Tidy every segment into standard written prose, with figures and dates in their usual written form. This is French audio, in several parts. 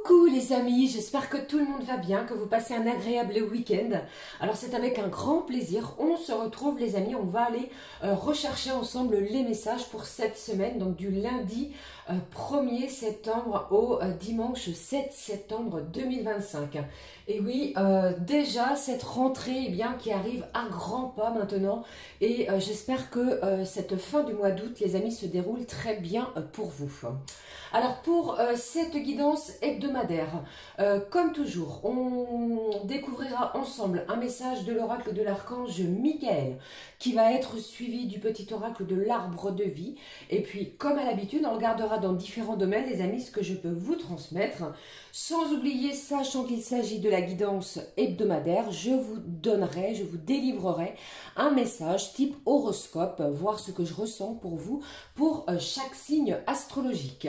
Coucou les amis, j'espère que tout le monde va bien, que vous passez un agréable week-end. Alors c'est avec un grand plaisir, on se retrouve les amis, on va aller rechercher ensemble les messages pour cette semaine, donc du lundi 1er septembre au dimanche 7 septembre 2025. Et oui, déjà cette rentrée qui arrive à grands pas maintenant et j'espère que cette fin du mois d'août les amis se déroule très bien pour vous. Alors pour cette guidance hebdomadaire, comme toujours, on découvrira ensemble un message de l'oracle de l'archange Michael qui va être suivi du petit oracle de l'arbre de vie. Et puis comme à l'habitude, on regardera dans différents domaines les amis ce que je peux vous transmettre. Sans oublier, sachant qu'il s'agit de la guidance hebdomadaire, je vous délivrerai un message type horoscope, voir ce que je ressens pour vous, pour chaque signe astrologique.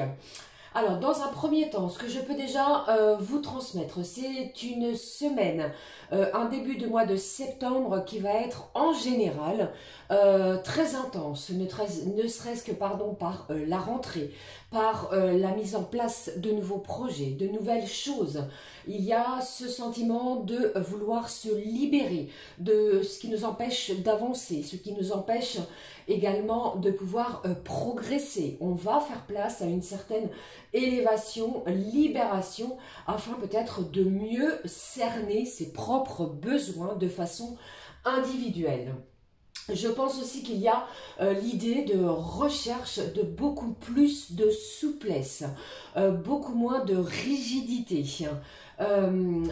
Alors, dans un premier temps, ce que je peux déjà vous transmettre, c'est une semaine, un début de mois de septembre qui va être en général très intense, ne serait-ce que par la rentrée, par la mise en place de nouveaux projets, de nouvelles choses. Il y a ce sentiment de vouloir se libérer de ce qui nous empêche d'avancer, ce qui nous empêche également de pouvoir progresser. On va faire place à une certaine élévation, libération, afin peut-être de mieux cerner ses propres besoins de façon individuelle. Je pense aussi qu'il y a l'idée de recherche de beaucoup plus de souplesse, beaucoup moins de rigidité,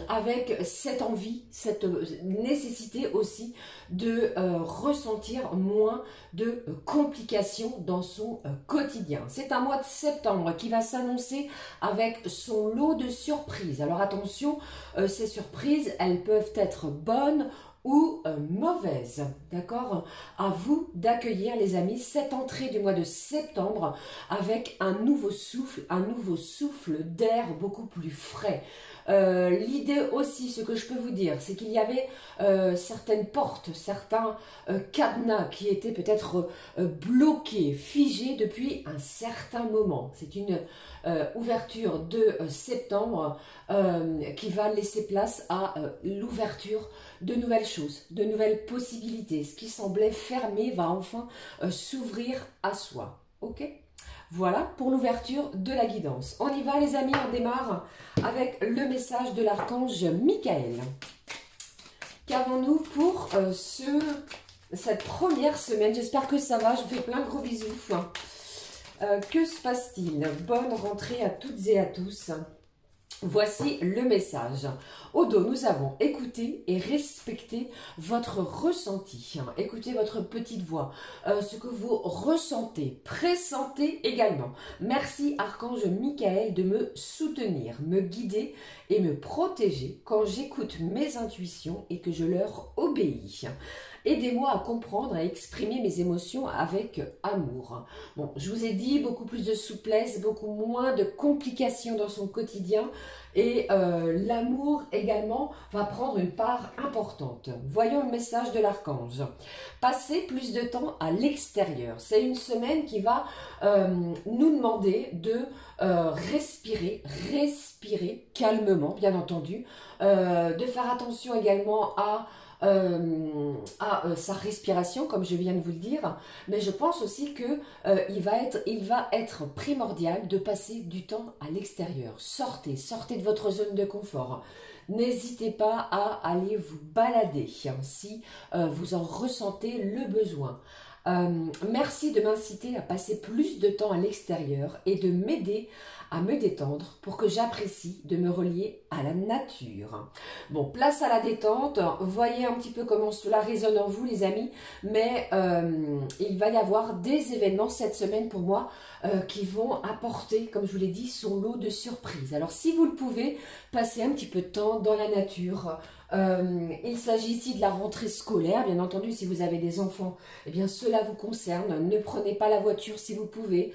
avec cette envie, cette nécessité aussi de ressentir moins de complications dans son quotidien. C'est un mois de septembre qui va s'annoncer avec son lot de surprises. Alors attention, ces surprises, elles peuvent être bonnes ou mauvaise, d'accord? À vous d'accueillir les amis cette entrée du mois de septembre avec un nouveau souffle d'air beaucoup plus frais. L'idée aussi, ce que je peux vous dire, c'est qu'il y avait certaines portes, certains cadenas qui étaient peut-être bloqués, figés depuis un certain moment. C'est une ouverture de septembre qui va laisser place à l'ouverture de nouvelles choses, de nouvelles possibilités. Ce qui semblait fermé va enfin s'ouvrir à soi. Ok ? Voilà pour l'ouverture de la guidance. On y va les amis, on démarre avec le message de l'archange Michael. Qu'avons-nous pour cette première semaine? J'espère que ça va, je vous fais plein de gros bisous. Que se passe-t-il? Bonne rentrée à toutes et à tous. Voici le message. Au dos, nous avons écouté et respecté votre ressenti. Écoutez votre petite voix, ce que vous ressentez, pressentez également. Merci Archange Michael de me soutenir, me guider et me protéger quand j'écoute mes intuitions et que je leur obéis. Aidez-moi à comprendre, à exprimer mes émotions avec amour. Bon, je vous ai dit, beaucoup plus de souplesse, beaucoup moins de complications dans son quotidien. Et l'amour également va prendre une part importante. Voyons le message de l'archange. Passez plus de temps à l'extérieur. C'est une semaine qui va nous demander de respirer calmement, bien entendu. De faire attention également à sa respiration, comme je viens de vous le dire, mais je pense aussi que il va être primordial de passer du temps à l'extérieur. Sortez de votre zone de confort. N'hésitez pas à aller vous balader si vous en ressentez le besoin. Merci de m'inciter à passer plus de temps à l'extérieur et de m'aider à me détendre pour que j'apprécie de me relier à la nature. Bon, place à la détente. Voyez un petit peu comment cela résonne en vous les amis, mais il va y avoir des événements cette semaine pour moi qui vont apporter, comme je vous l'ai dit, son lot de surprises. Alors si vous le pouvez, passez un petit peu de temps dans la nature. Il s'agit ici de la rentrée scolaire, bien entendu si vous avez des enfants, eh bien cela vous concerne. Ne prenez pas la voiture si vous pouvez,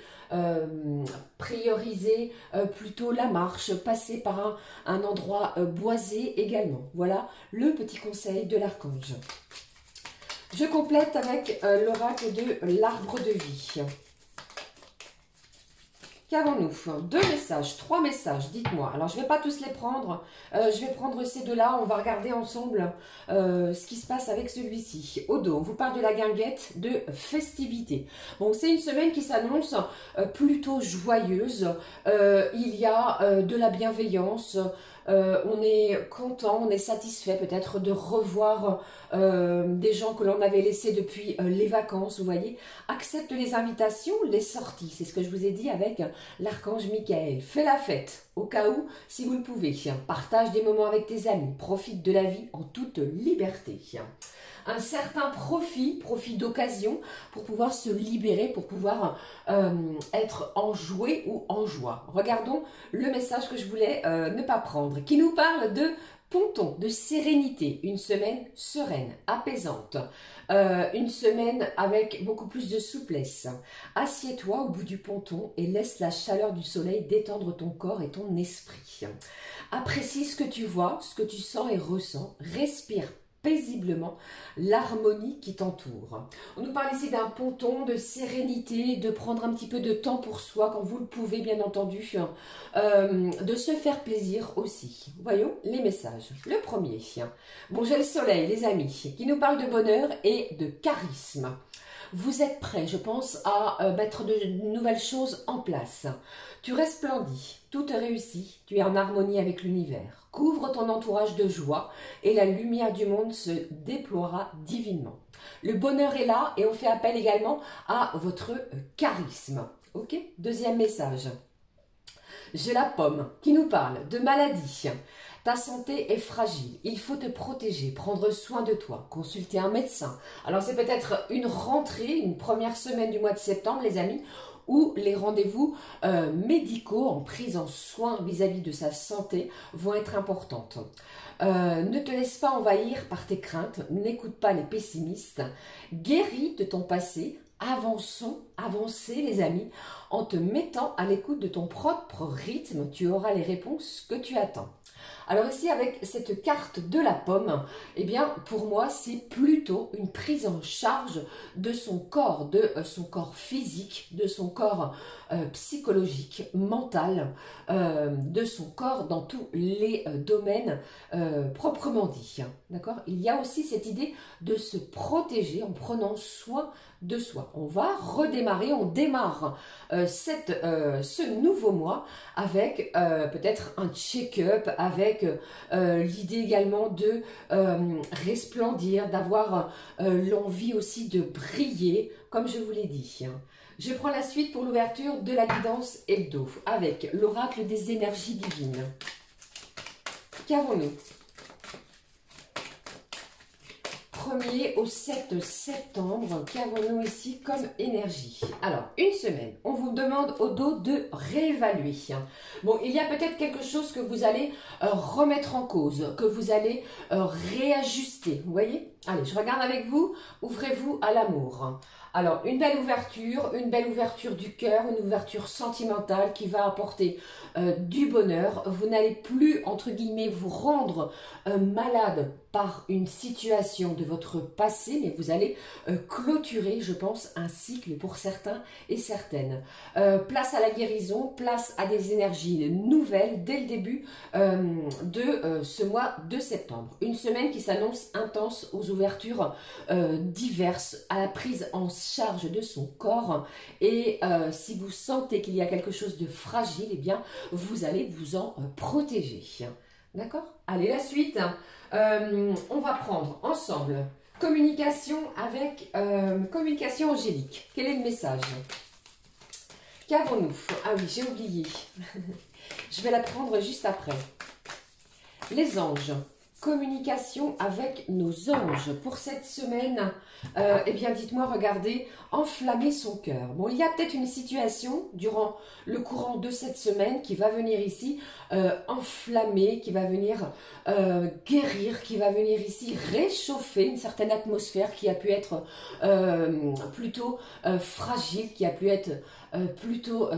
priorisez plutôt la marche, passez par un endroit boisé également. Voilà le petit conseil de l'archange. Je complète avec l'oracle de l'arbre de vie. Qu'avons-nous? 2 messages, 3 messages, dites-moi. Alors, je ne vais pas tous les prendre. Je vais prendre ces deux-là. On va regarder ensemble ce qui se passe avec celui-ci. Au dos, on vous parle de la guinguette de festivité. Bon, c'est une semaine qui s'annonce plutôt joyeuse. Il y a de la bienveillance. On est content, on est satisfait peut-être de revoir des gens que l'on avait laissés depuis les vacances, vous voyez. Accepte les invitations, les sorties, c'est ce que je vous ai dit avec l'archange Michael. Fais la fête, au cas où, si vous le pouvez. Partage des moments avec tes amis, profite de la vie en toute liberté. Un certain profit d'occasion pour pouvoir se libérer, pour pouvoir être enjoué ou en joie. Regardons le message que je voulais ne pas prendre, qui nous parle de ponton, de sérénité, une semaine sereine, apaisante, une semaine avec beaucoup plus de souplesse. Assieds-toi au bout du ponton et laisse la chaleur du soleil détendre ton corps et ton esprit. Apprécie ce que tu vois, ce que tu sens et ressens, respire paisiblement l'harmonie qui t'entoure. On nous parle ici d'un ponton, de sérénité, de prendre un petit peu de temps pour soi, quand vous le pouvez bien entendu, de se faire plaisir aussi. Voyons les messages. Le premier, bon j'ai le soleil les amis, qui nous parle de bonheur et de charisme. Vous êtes prêts, je pense, à mettre de nouvelles choses en place. Tu resplendis, tout te réussit, tu es en harmonie avec l'univers. Couvre ton entourage de joie et la lumière du monde se déploiera divinement. Le bonheur est là et on fait appel également à votre charisme. Ok? Deuxième message. J'ai la pomme qui nous parle de maladie. Ta santé est fragile, il faut te protéger, prendre soin de toi, consulter un médecin. Alors c'est peut-être une rentrée, une première semaine du mois de septembre les amis, où les rendez-vous médicaux en prise en soin vis-à-vis de sa santé vont être importantes. Ne te laisse pas envahir par tes craintes, n'écoute pas les pessimistes, guéris de ton passé, avancez les amis, en te mettant à l'écoute de ton propre rythme, tu auras les réponses que tu attends. Alors ici, avec cette carte de la pomme, eh bien, pour moi, c'est plutôt une prise en charge de son corps physique, de son corps psychologique, mental, de son corps dans tous les domaines proprement dit. D'accord? Il y a aussi cette idée de se protéger en prenant soin de soi. On va redémarrer, on démarre ce nouveau mois avec peut-être un check-up, avec l'idée également de resplendir, d'avoir l'envie aussi de briller, comme je vous l'ai dit. Je prends la suite pour l'ouverture de la guidance hebdo avec l'oracle des énergies divines. Qu'avons-nous? 1er au 7 septembre, qu'avons-nous ici comme énergie? Alors, une semaine, on vous demande au dos de réévaluer. Bon, il y a peut-être quelque chose que vous allez remettre en cause, que vous allez réajuster, vous voyez? Allez, je regarde avec vous, ouvrez-vous à l'amour. Alors, une belle ouverture du cœur, une ouverture sentimentale qui va apporter du bonheur. Vous n'allez plus, entre guillemets, vous rendre malade par une situation de votre passé, mais vous allez clôturer, je pense, un cycle pour certains et certaines. Place à la guérison, place à des énergies nouvelles dès le début de ce mois de septembre. Une semaine qui s'annonce intense aux ouvertures diverses, à la prise en charge de son corps. Et si vous sentez qu'il y a quelque chose de fragile, eh bien, vous allez vous en protéger. D'accord? Allez, la suite. On va prendre ensemble communication avec communication angélique. Quel est le message? Qu'avons-nous? Ah oui, j'ai oublié. Je vais la prendre juste après. Les anges. Communication avec nos anges pour cette semaine. Eh bien, dites-moi, regardez, enflammer son cœur. Bon, il y a peut-être une situation durant le courant de cette semaine qui va venir ici enflammer, qui va venir guérir, qui va venir ici réchauffer une certaine atmosphère qui a pu être plutôt fragile, qui a pu être plutôt,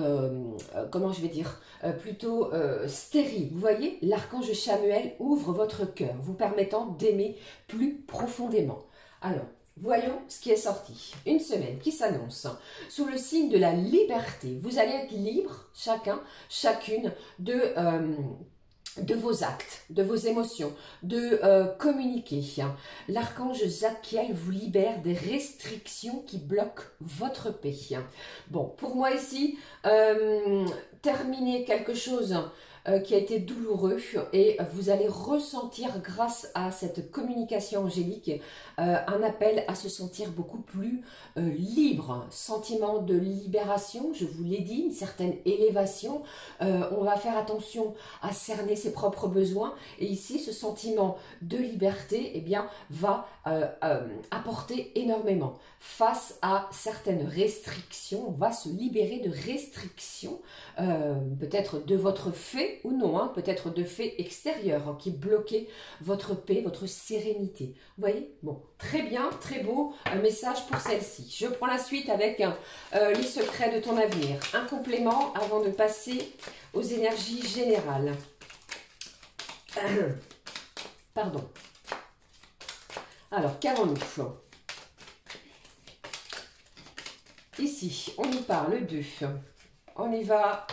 comment je vais dire, plutôt stérile. Vous voyez, l'archange Chamuel ouvre votre cœur, vous permettant d'aimer plus profondément. Alors, Voyons ce qui est sorti. Une semaine qui s'annonce sous le signe de la liberté. Vous allez être libre, chacun, chacune, de vos actes, de vos émotions, de communiquer. L'archange Zadkiel vous libère des restrictions qui bloquent votre paix. Bon, pour moi ici, terminer quelque chose qui a été douloureux et vous allez ressentir grâce à cette communication angélique un appel à se sentir beaucoup plus libre, sentiment de libération, je vous l'ai dit, une certaine élévation, on va faire attention à cerner ses propres besoins et ici ce sentiment de liberté eh bien, va apporter énormément face à certaines restrictions, on va se libérer de restrictions peut-être de votre fait ou non, hein, peut-être de faits extérieurs hein, qui bloquaient votre paix, votre sérénité. Vous voyez? Bon, très bien, très beau message pour celle-ci. Je prends la suite avec les secrets de ton avenir. Un complément avant de passer aux énergies générales. Pardon. Alors, qu'avons-nous? Ici, on nous parle de... On y va.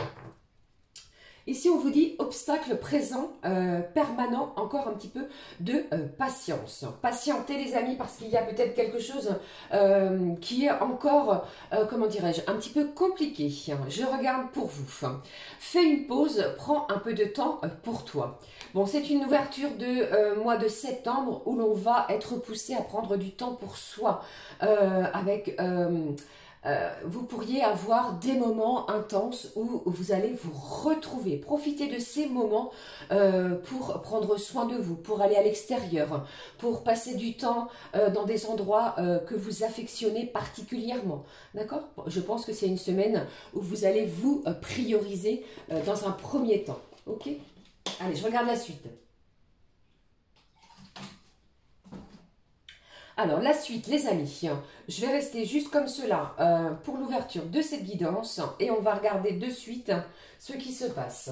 Ici, on vous dit obstacle présent, permanent, encore un petit peu de patience. Patientez les amis parce qu'il y a peut-être quelque chose qui est encore, comment dirais-je, un petit peu compliqué. Je regarde pour vous. Fais une pause, prends un peu de temps pour toi. Bon, c'est une ouverture de mois de septembre où l'on va être poussé à prendre du temps pour soi avec... vous pourriez avoir des moments intenses où vous allez vous retrouver. Profitez de ces moments pour prendre soin de vous, pour aller à l'extérieur, pour passer du temps dans des endroits que vous affectionnez particulièrement. D'accord? Je pense que c'est une semaine où vous allez vous prioriser dans un premier temps. Ok? Allez, je regarde la suite. Alors, la suite, les amis, je vais rester juste comme cela pour l'ouverture de cette guidance et on va regarder de suite ce qui se passe.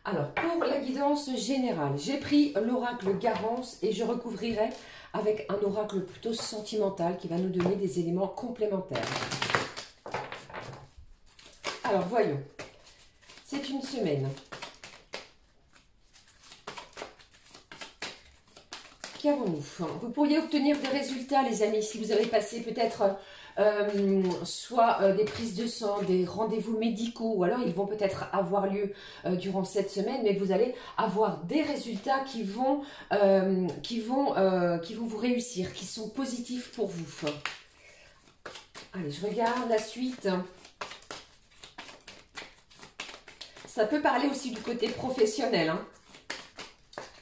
Alors, pour la guidance générale, j'ai pris l'oracle Garance et je recouvrirai avec un oracle plutôt sentimental qui va nous donner des éléments complémentaires. Alors, voyons. C'est une semaine. Qu'avons-nous? Vous pourriez obtenir des résultats, les amis, si vous avez passé peut-être soit des prises de sang, des rendez-vous médicaux, ou alors ils vont peut-être avoir lieu durant cette semaine, mais vous allez avoir des résultats qui vont vous réussir, qui sont positifs pour vous. Allez, je regarde la suite. Ça peut parler aussi du côté professionnel. Hein.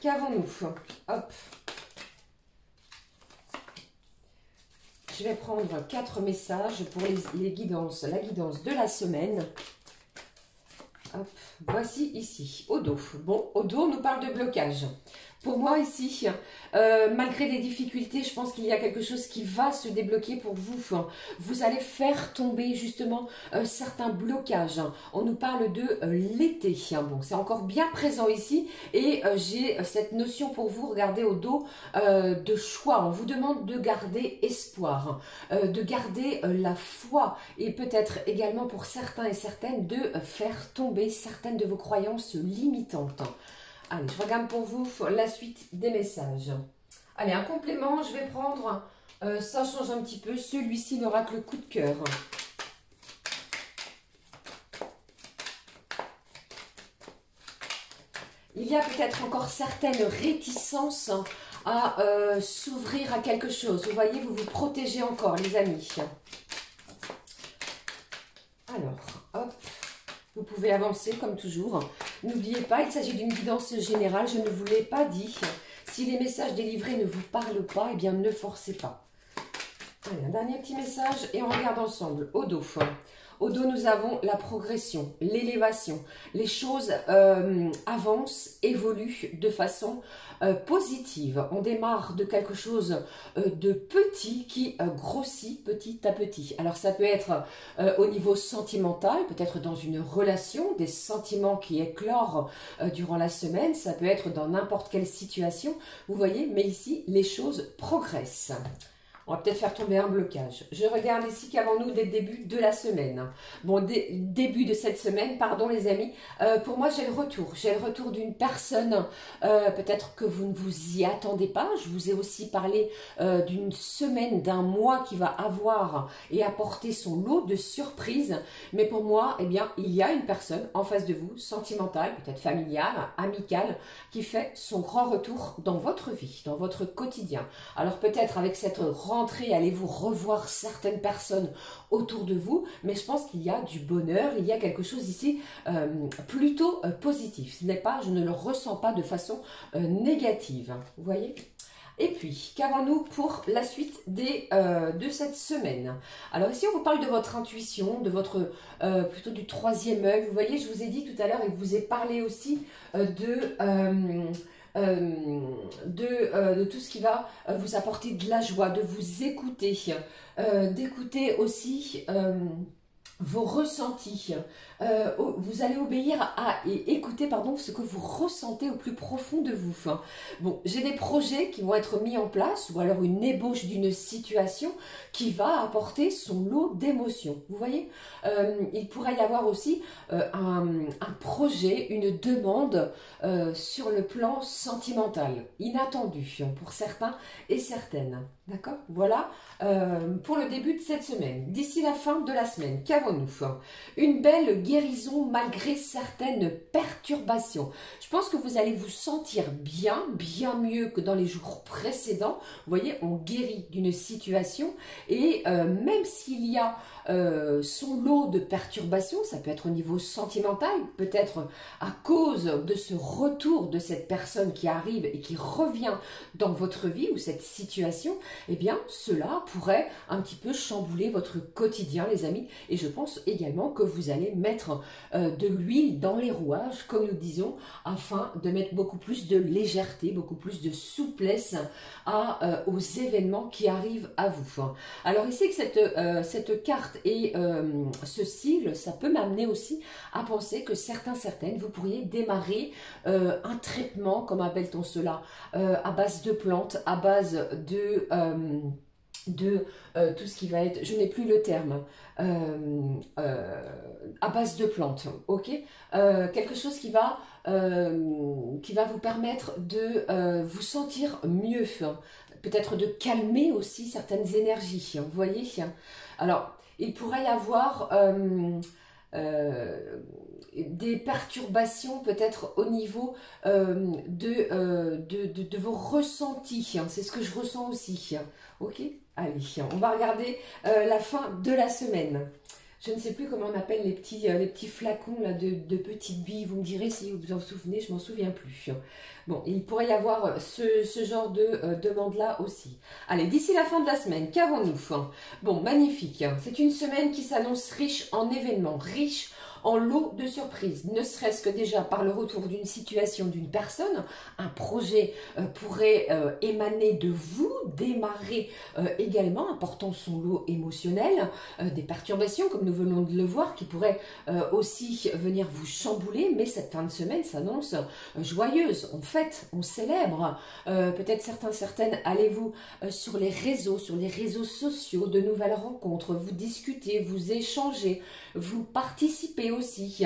Qu'avons-nous? Hop. Je vais prendre 4 messages pour les guidances, la guidance de la semaine. Hop, voici ici, au dos. Bon, au dos, on nous parle de blocage. Pour moi ici, malgré des difficultés, je pense qu'il y a quelque chose qui va se débloquer pour vous. Vous allez faire tomber justement certains blocages. On nous parle de l'été. Bon, c'est encore bien présent ici. Et j'ai cette notion pour vous, regardez au dos, de choix. On vous demande de garder espoir, de garder la foi. Et peut-être également pour certains et certaines de faire tomber certaines de vos croyances limitantes. Allez, je regarde pour vous la suite des messages. Allez, un complément, je vais prendre, ça change un petit peu, celui-ci, l'oracle coup de cœur. Il y a peut-être encore certaines réticences à s'ouvrir à quelque chose. Vous voyez, vous vous protégez encore, les amis. Alors, hop. Vous pouvez avancer comme toujours. N'oubliez pas, il s'agit d'une guidance générale. Je ne vous l'ai pas dit. Si les messages délivrés ne vous parlent pas, eh bien ne forcez pas. Allez, un dernier petit message et on regarde ensemble. Au dos. Au dos, nous avons la progression, l'élévation. Les choses avancent, évoluent de façon positive. On démarre de quelque chose de petit qui grossit petit à petit. Alors ça peut être au niveau sentimental, peut-être dans une relation, des sentiments qui éclorent durant la semaine. Ça peut être dans n'importe quelle situation. Vous voyez, mais ici, les choses progressent. On va peut-être faire tomber un blocage. Je regarde ici qu'avons-nous dès le début de la semaine. Bon, début de cette semaine, pardon les amis. Pour moi, j'ai le retour. J'ai le retour d'une personne, peut-être que vous ne vous y attendez pas. Je vous ai aussi parlé d'une semaine, d'un mois qui va avoir et apporter son lot de surprises. Mais pour moi, eh bien, il y a une personne en face de vous, sentimentale, peut-être familiale, amicale, qui fait son grand retour dans votre vie, dans votre quotidien. Alors peut-être avec cette rentrée, allez-vous revoir certaines personnes autour de vous, mais je pense qu'il y a du bonheur, il y a quelque chose ici plutôt positif. Ce n'est pas, je ne le ressens pas de façon négative. Vous voyez ? Et puis, qu'avons-nous pour la suite de cette semaine? Alors ici, on vous parle de votre intuition, de votre plutôt du troisième œil. Vous voyez, je vous ai dit tout à l'heure et je vous ai parlé aussi de tout ce qui va vous apporter de la joie, de vous écouter, d'écouter aussi vos ressentis. Vous allez obéir à et écouter pardon, ce que vous ressentez au plus profond de vous. Bon, j'ai des projets qui vont être mis en place ou alors une ébauche d'une situation qui va apporter son lot d'émotions. Vous voyez, il pourrait y avoir aussi un projet, une demande sur le plan sentimental, inattendu pour certains et certaines. D'accord? Voilà pour le début de cette semaine. D'ici la fin de la semaine, qu'avons-nous? Une belle guérison malgré certaines perturbations. Je pense que vous allez vous sentir bien, bien mieux que dans les jours précédents. Vous voyez, on guérit d'une situation et même s'il y a son lot de perturbations, ça peut être au niveau sentimental, peut-être à cause de ce retour de cette personne qui arrive et qui revient dans votre vie ou cette situation, eh bien cela pourrait un petit peu chambouler votre quotidien les amis, et je pense également que vous allez mettre de l'huile dans les rouages, comme nous disons, afin de mettre beaucoup plus de légèreté, beaucoup plus de souplesse aux événements qui arrivent à vous. Alors ici, que cette carte et ce sigle, ça peut m'amener aussi à penser que certaines, vous pourriez démarrer un traitement, comme appelle-t-on cela, à base de plantes, à base de tout ce qui va être, je n'ai plus le terme, à base de plantes, ok, quelque chose qui va vous permettre de vous sentir mieux, peut-être de calmer aussi certaines énergies, vous voyez. Alors, il pourrait y avoir des perturbations peut-être au niveau de vos ressentis, c'est ce que je ressens aussi, ok. Allez, on va regarder la fin de la semaine. Je ne sais plus comment on appelle les petits flacons là, de petites billes. Vous me direz si vous vous en souvenez, je m'en souviens plus. Bon, il pourrait y avoir ce genre de demande-là aussi. Allez, d'ici la fin de la semaine, qu'avons-nous? Bon, magnifique. C'est une semaine qui s'annonce riche en événements, riche en lot de surprises, ne serait-ce que déjà par le retour d'une situation, d'une personne. Un projet pourrait émaner de vous, démarrer également, apportant son lot émotionnel, des perturbations, comme nous venons de le voir, qui pourraient aussi venir vous chambouler, mais cette fin de semaine s'annonce joyeuse. On fête, on célèbre. Peut-être certaines, allez-vous sur les réseaux sociaux, de nouvelles rencontres, vous discutez, vous échangez, vous participez aussi.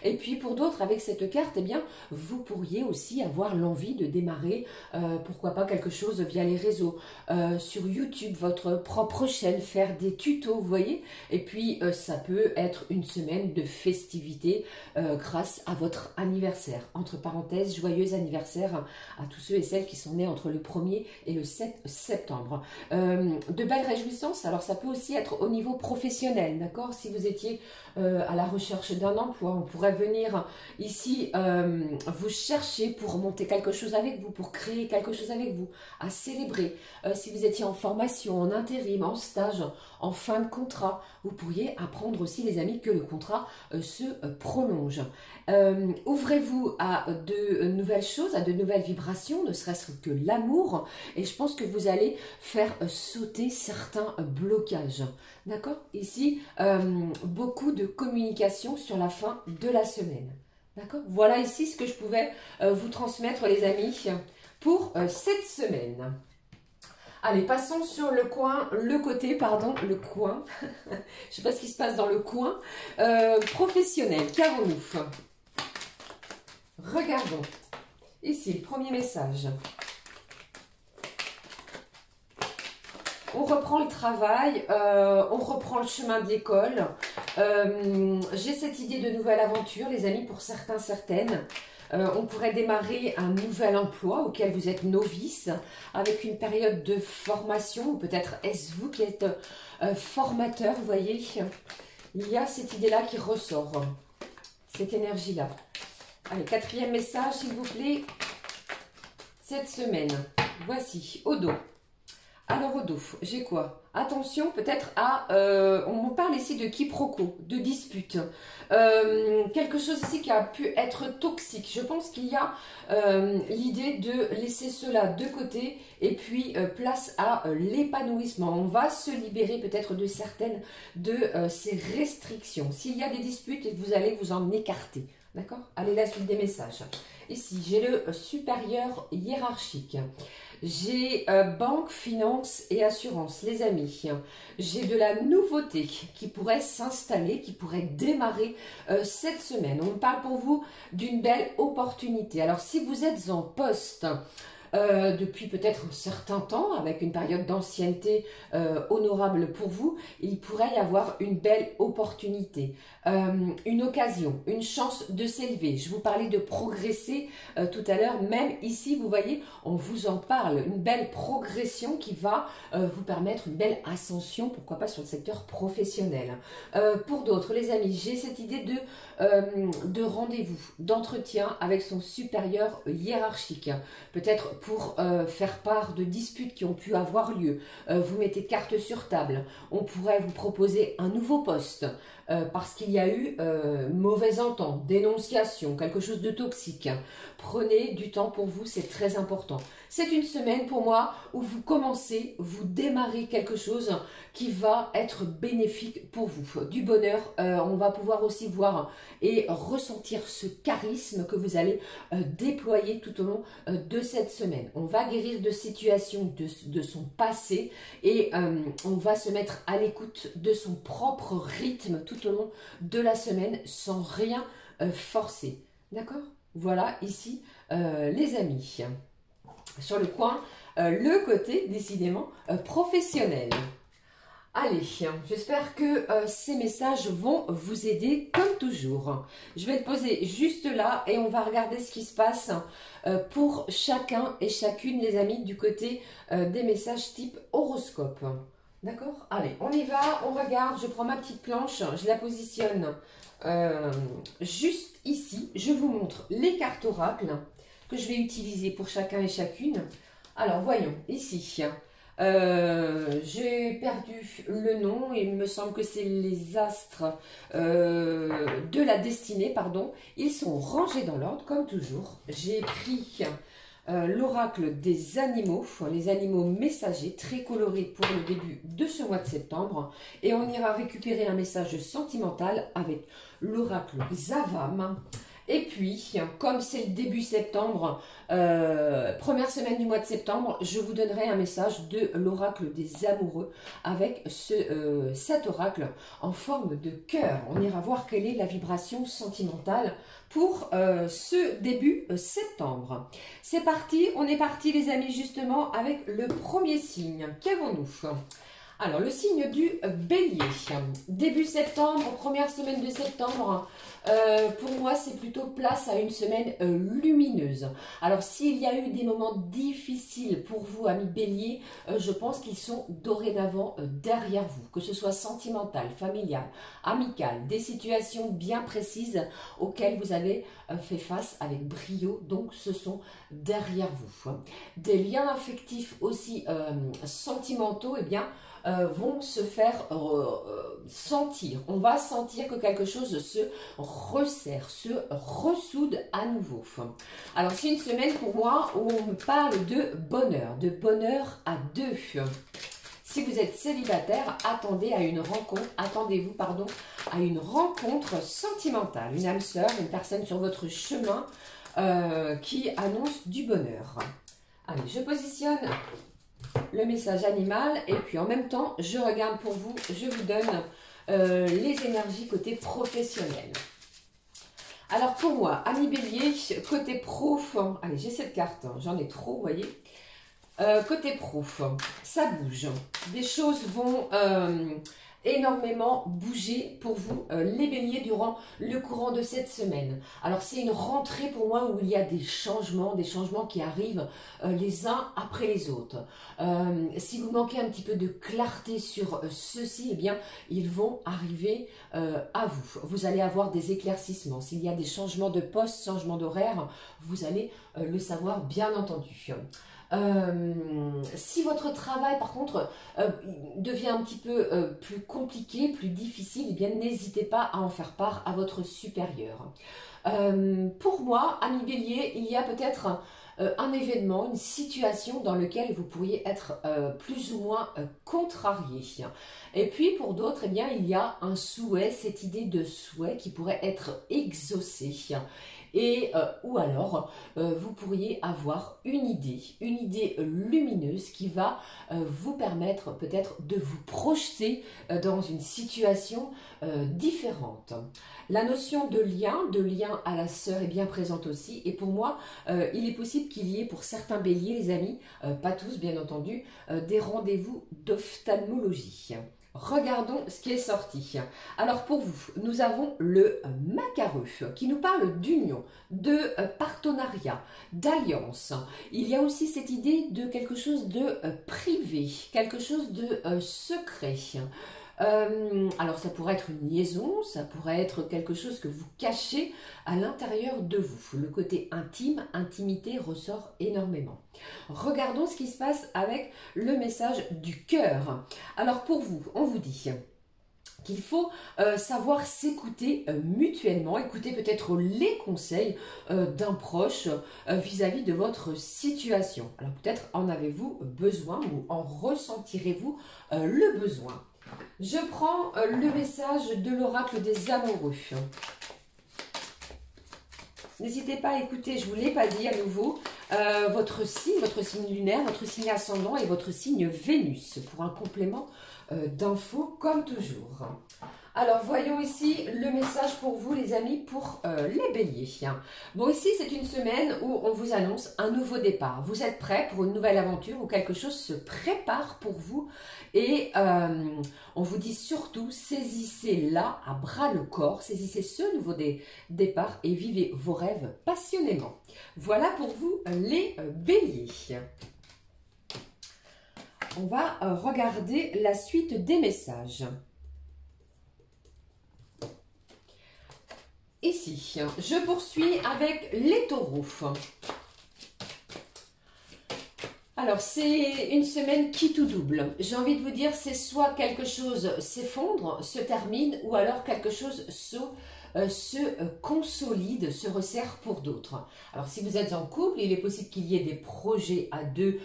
Et puis pour d'autres, avec cette carte, eh bien, vous pourriez aussi avoir l'envie de démarrer, pourquoi pas quelque chose via les réseaux, sur YouTube, votre propre chaîne, faire des tutos, vous voyez. Et puis ça peut être une semaine de festivités grâce à votre anniversaire. Entre parenthèses, joyeux anniversaire à tous ceux et celles qui sont nés entre le 1er et le 7 septembre. De belles réjouissances, alors ça peut aussi être au niveau professionnel, d'accord. Si vous étiez à la recherche d'un emploi, on pourrait venir ici vous chercher pour monter quelque chose avec vous, pour créer quelque chose avec vous, à célébrer. Si vous étiez en formation, en intérim, en stage, en fin de contrat, vous pourriez apprendre aussi les amis que le contrat se prolonge. Ouvrez-vous à de nouvelles choses, à de nouvelles vibrations, ne serait-ce que l'amour, et je pense que vous allez faire sauter certains blocages. D'accord? Ici, beaucoup de communication sur la fin de la semaine. D'accord? Voilà ici ce que je pouvais vous transmettre les amis pour cette semaine. Allez, passons sur le coin, le coin. Je ne sais pas ce qui se passe dans le coin. Professionnel, qu'avons-nous? Regardons. Ici, le premier message. On reprend le travail, on reprend le chemin de l'école. J'ai cette idée de nouvelle aventure, les amis, pour certains, certaines. On pourrait démarrer un nouvel emploi auquel vous êtes novice, avec une période de formation, ou peut-être est-ce vous qui êtes formateur, vous voyez. Il y a cette idée-là qui ressort, cette énergie-là. Allez, quatrième message, s'il vous plaît. Cette semaine, voici, au dos. Alors au dos, j'ai quoi? Attention peut-être à, on me parle ici de quiproquo, de dispute. Quelque chose ici qui a pu être toxique. Je pense qu'il y a l'idée de laisser cela de côté et puis place à l'épanouissement. On va se libérer peut-être de certaines de ces restrictions. S'il y a des disputes, vous allez vous en écarter. D'accord? Allez, la suite des messages. Ici, j'ai le supérieur hiérarchique. J'ai banque, finance et assurance, les amis. J'ai de la nouveauté qui pourrait s'installer, qui pourrait démarrer cette semaine. On parle pour vous d'une belle opportunité. Alors, si vous êtes en poste depuis peut-être un certain temps, avec une période d'ancienneté honorable pour vous, il pourrait y avoir une belle opportunité, une occasion, une chance de s'élever. Je vous parlais de progresser tout à l'heure, même ici, vous voyez, on vous en parle, une belle progression qui va vous permettre une belle ascension, pourquoi pas sur le secteur professionnel. Pour d'autres, les amis, j'ai cette idée de rendez-vous, d'entretien avec son supérieur hiérarchique, peut-être pour faire part de disputes qui ont pu avoir lieu. Vous mettez carte sur table. On pourrait vous proposer un nouveau poste parce qu'il y a eu mauvaise entente, dénonciation, quelque chose de toxique. Prenez du temps pour vous, c'est très important. C'est une semaine pour moi où vous commencez, vous démarrez quelque chose qui va être bénéfique pour vous. Du bonheur, on va pouvoir aussi voir et ressentir ce charisme que vous allez déployer tout au long de cette semaine. On va guérir de situations de son passé et on va se mettre à l'écoute de son propre rythme tout au long de la semaine sans rien forcer. D'accord? Voilà ici les amis. Sur le coin, le côté décidément professionnel. Allez, j'espère que ces messages vont vous aider comme toujours. Je vais le poser juste là et on va regarder ce qui se passe pour chacun et chacune, les amis, du côté des messages type horoscope. D'accord? Allez, on y va, on regarde, je prends ma petite planche, je la positionne juste ici. Je vous montre les cartes oracles que je vais utiliser pour chacun et chacune. Alors, voyons, ici, j'ai perdu le nom, il me semble que c'est les astres de la destinée, pardon. Ils sont rangés dans l'ordre, comme toujours. J'ai pris l'oracle des animaux, les animaux messagers, très colorés pour le début de ce mois de septembre. Et on ira récupérer un message sentimental avec l'oracle Zavam. Et puis, comme c'est le début septembre, première semaine du mois de septembre, je vous donnerai un message de l'oracle des amoureux avec cet oracle en forme de cœur. On ira voir quelle est la vibration sentimentale pour ce début septembre. C'est parti, on est parti les amis justement avec le premier signe. Qu'avons-nous ? Alors, le signe du bélier, début septembre, première semaine de septembre, pour moi, c'est plutôt place à une semaine lumineuse. Alors, s'il y a eu des moments difficiles pour vous, amis bélier, je pense qu'ils sont dorénavant derrière vous, que ce soit sentimental, familial, amical, des situations bien précises auxquelles vous avez fait face avec brio, donc ce sont derrière vous. Des liens affectifs aussi sentimentaux, eh bien, vont se faire sentir. On va sentir que quelque chose se resserre, se ressoude à nouveau. Alors, c'est une semaine pour moi où on me parle de bonheur à deux. Si vous êtes célibataire, attendez-vous à une rencontre sentimentale, une âme sœur, une personne sur votre chemin qui annonce du bonheur. Allez, je positionne le message animal. Et puis en même temps, je regarde pour vous, je vous donne les énergies côté professionnel. Alors pour moi, ami Bélier, côté pro, allez j'ai cette carte, hein, j'en ai trop, vous voyez. Côté pro, ça bouge. Des choses vont énormément bouger pour vous, les béliers, durant le courant de cette semaine. Alors c'est une rentrée pour moi où il y a des changements qui arrivent les uns après les autres. Si vous manquez un petit peu de clarté sur ceci, eh bien ils vont arriver à vous. Vous allez avoir des éclaircissements. S'il y a des changements de poste, changements d'horaire, vous allez le savoir bien entendu. Si votre travail par contre devient un petit peu plus compliqué, plus difficile, eh bien n'hésitez pas à en faire part à votre supérieur. Pour moi, ami Bélier, il y a peut-être un événement, une situation dans laquelle vous pourriez être plus ou moins contrarié. Et puis pour d'autres, eh bien, il y a un souhait, cette idée de souhait qui pourrait être exaucée. Et ou alors vous pourriez avoir une idée lumineuse qui va vous permettre peut-être de vous projeter dans une situation différente. La notion de lien à la sœur est bien présente aussi, et pour moi il est possible qu'il y ait pour certains béliers, les amis, pas tous bien entendu, des rendez-vous d'ophtalmologie. Regardons ce qui est sorti. Alors pour vous, nous avons le macareux qui nous parle d'union, de partenariat, d'alliance. Il y a aussi cette idée de quelque chose de privé, quelque chose de secret. Alors ça pourrait être une liaison, ça pourrait être quelque chose que vous cachez à l'intérieur de vous. Le côté intime, intimité ressort énormément. Regardons ce qui se passe avec le message du cœur. Alors pour vous, on vous dit qu'il faut savoir s'écouter mutuellement, écouter peut-être les conseils d'un proche vis-à-vis de votre situation. Alors peut-être en avez-vous besoin ou en ressentirez-vous le besoin. Je prends le message de l'oracle des amoureux. N'hésitez pas à écouter, je ne vous l'ai pas dit à nouveau, votre signe lunaire, votre signe ascendant et votre signe Vénus pour un complément d'infos comme toujours. Alors, voyons ici le message pour vous, les amis, pour les béliers. Bon, ici, c'est une semaine où on vous annonce un nouveau départ. Vous êtes prêts pour une nouvelle aventure où quelque chose se prépare pour vous. Et on vous dit surtout, saisissez-la à bras le corps, saisissez ce nouveau départ et vivez vos rêves passionnément. Voilà pour vous, les béliers. On va regarder la suite des messages. Ici, je poursuis avec les taureaux. Alors, c'est une semaine qui tout double. J'ai envie de vous dire, c'est soit quelque chose s'effondre, se termine, ou alors quelque chose se consolide, se resserre pour d'autres. Alors si vous êtes en couple, il est possible qu'il y ait des projets à deux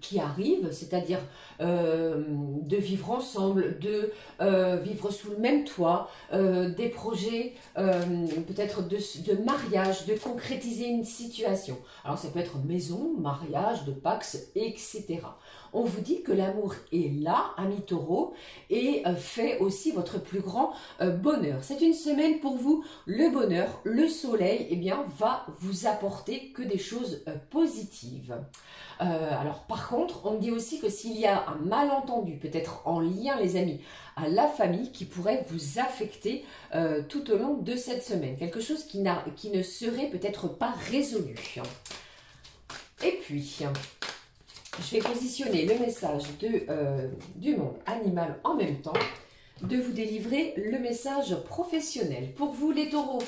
qui arrivent, c'est-à-dire de vivre ensemble, de vivre sous le même toit, des projets peut-être de mariage, de concrétiser une situation. Alors ça peut être maison, mariage, de Pax, etc. On vous dit que l'amour est là, ami taureau, et fait aussi votre plus grand bonheur. C'est une semaine pour vous, le bonheur, le soleil, eh bien, va vous apporter que des choses positives. Alors par contre, on me dit aussi que s'il y a un malentendu, peut-être en lien, les amis, à la famille, qui pourrait vous affecter tout au long de cette semaine. Quelque chose qui ne serait peut-être pas résolu. Et puis, je vais positionner le message du monde animal en même temps, de vous délivrer le message professionnel. Pour vous les taureaux,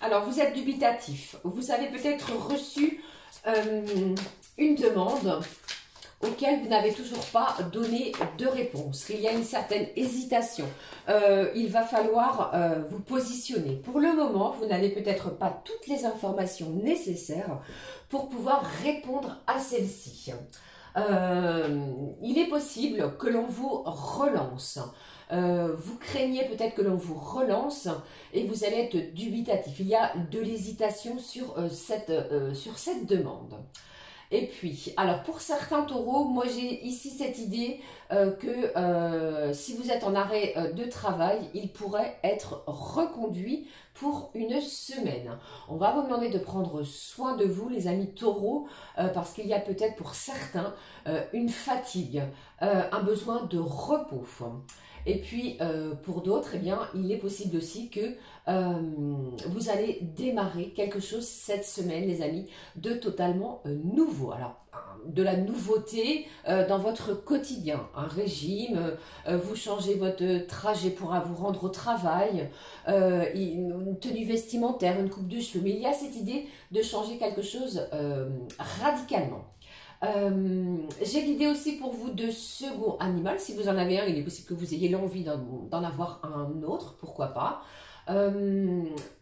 alors vous êtes dubitatif, vous avez peut-être reçu une demande auquel vous n'avez toujours pas donné de réponse. Il y a une certaine hésitation. Il va falloir vous positionner. Pour le moment, vous n'avez peut-être pas toutes les informations nécessaires pour pouvoir répondre à celle-ci. Il est possible que l'on vous relance. Vous craignez peut-être que l'on vous relance et vous allez être dubitatif. Il y a de l'hésitation sur cette demande. Et puis, alors pour certains taureaux, moi j'ai ici cette idée que si vous êtes en arrêt de travail, il pourrait être reconduit pour une semaine. On va vous demander de prendre soin de vous, les amis taureaux, parce qu'il y a peut-être pour certains une fatigue, un besoin de repos. Et puis, pour d'autres, eh bien, il est possible aussi que vous allez démarrer quelque chose cette semaine, les amis, de totalement nouveau. Alors, de la nouveauté dans votre quotidien, un régime, vous changez votre trajet pour vous rendre au travail, une tenue vestimentaire, une coupe de cheveux, mais il y a cette idée de changer quelque chose radicalement. J'ai l'idée aussi pour vous de second animal. Si vous en avez un, il est possible que vous ayez l'envie d'en avoir un autre, pourquoi pas.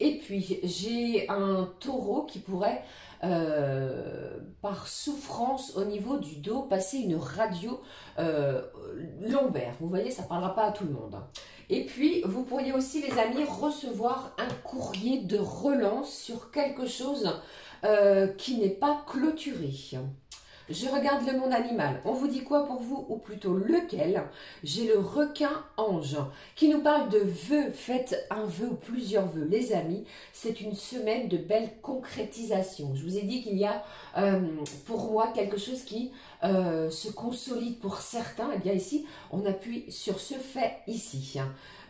Et puis, j'ai un taureau qui pourrait, par souffrance au niveau du dos, passer une radio lombaire. Vous voyez, ça ne parlera pas à tout le monde. Et puis, vous pourriez aussi, les amis, recevoir un courrier de relance sur quelque chose qui n'est pas clôturé. Je regarde le monde animal. On vous dit quoi pour vous, ou plutôt lequel? J'ai le requin ange qui nous parle de vœux. Faites un vœu ou plusieurs vœux, les amis. C'est une semaine de belle concrétisation. Je vous ai dit qu'il y a pour moi quelque chose qui se consolide pour certains. Et bien ici, on appuie sur ce fait ici.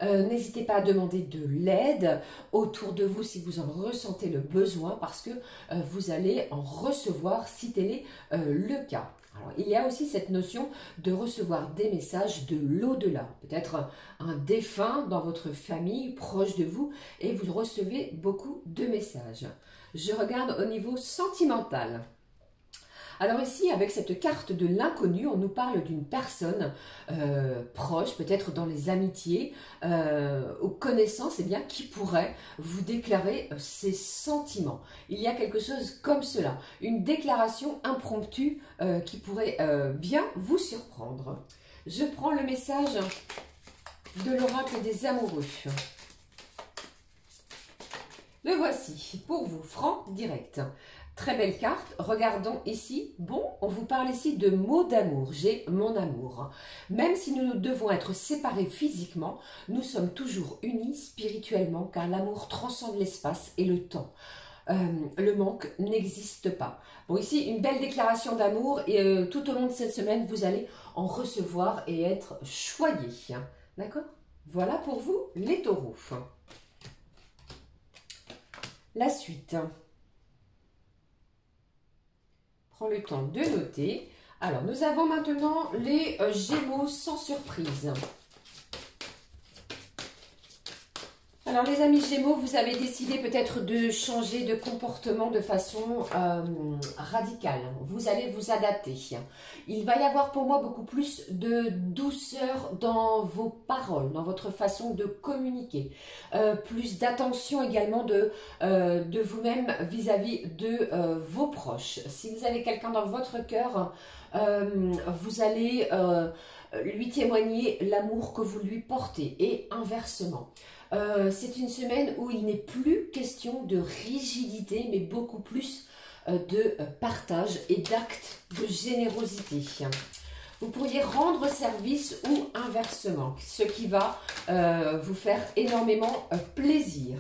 N'hésitez pas à demander de l'aide autour de vous si vous en ressentez le besoin, parce que vous allez en recevoir si tel est le cas. Alors, il y a aussi cette notion de recevoir des messages de l'au-delà, peut-être un défunt dans votre famille, proche de vous, et vous recevez beaucoup de messages. Je regarde au niveau sentimental. Alors ici, avec cette carte de l'inconnu, on nous parle d'une personne proche, peut-être dans les amitiés, aux connaissances, eh bien, qui pourrait vous déclarer ses sentiments. Il y a quelque chose comme cela, une déclaration impromptue qui pourrait bien vous surprendre. Je prends le message de l'oracle des amoureux. Le voici, pour vous, franc direct. Très belle carte. Regardons ici. Bon, on vous parle ici de mots d'amour. J'ai mon amour. Même si nous devons être séparés physiquement, nous sommes toujours unis spirituellement, car l'amour transcende l'espace et le temps. Le manque n'existe pas. Bon, ici, une belle déclaration d'amour et tout au long de cette semaine, vous allez en recevoir et être choyés. D'accord? Voilà pour vous, les taureaux. La suite. Prends le temps de noter. Alors, nous avons maintenant les Gémeaux sans surprise. Alors, les amis Gémeaux, vous avez décidé peut-être de changer de comportement de façon radicale. Vous allez vous adapter. Il va y avoir pour moi beaucoup plus de douceur dans vos paroles, dans votre façon de communiquer. Plus d'attention également de vous-même vis-à-vis de vos proches. Si vous avez quelqu'un dans votre cœur, vous allez lui témoigner l'amour que vous lui portez et inversement. C'est une semaine où il n'est plus question de rigidité, mais beaucoup plus de partage et d'actes de générosité. Vous pourriez rendre service ou inversement, ce qui va vous faire énormément plaisir.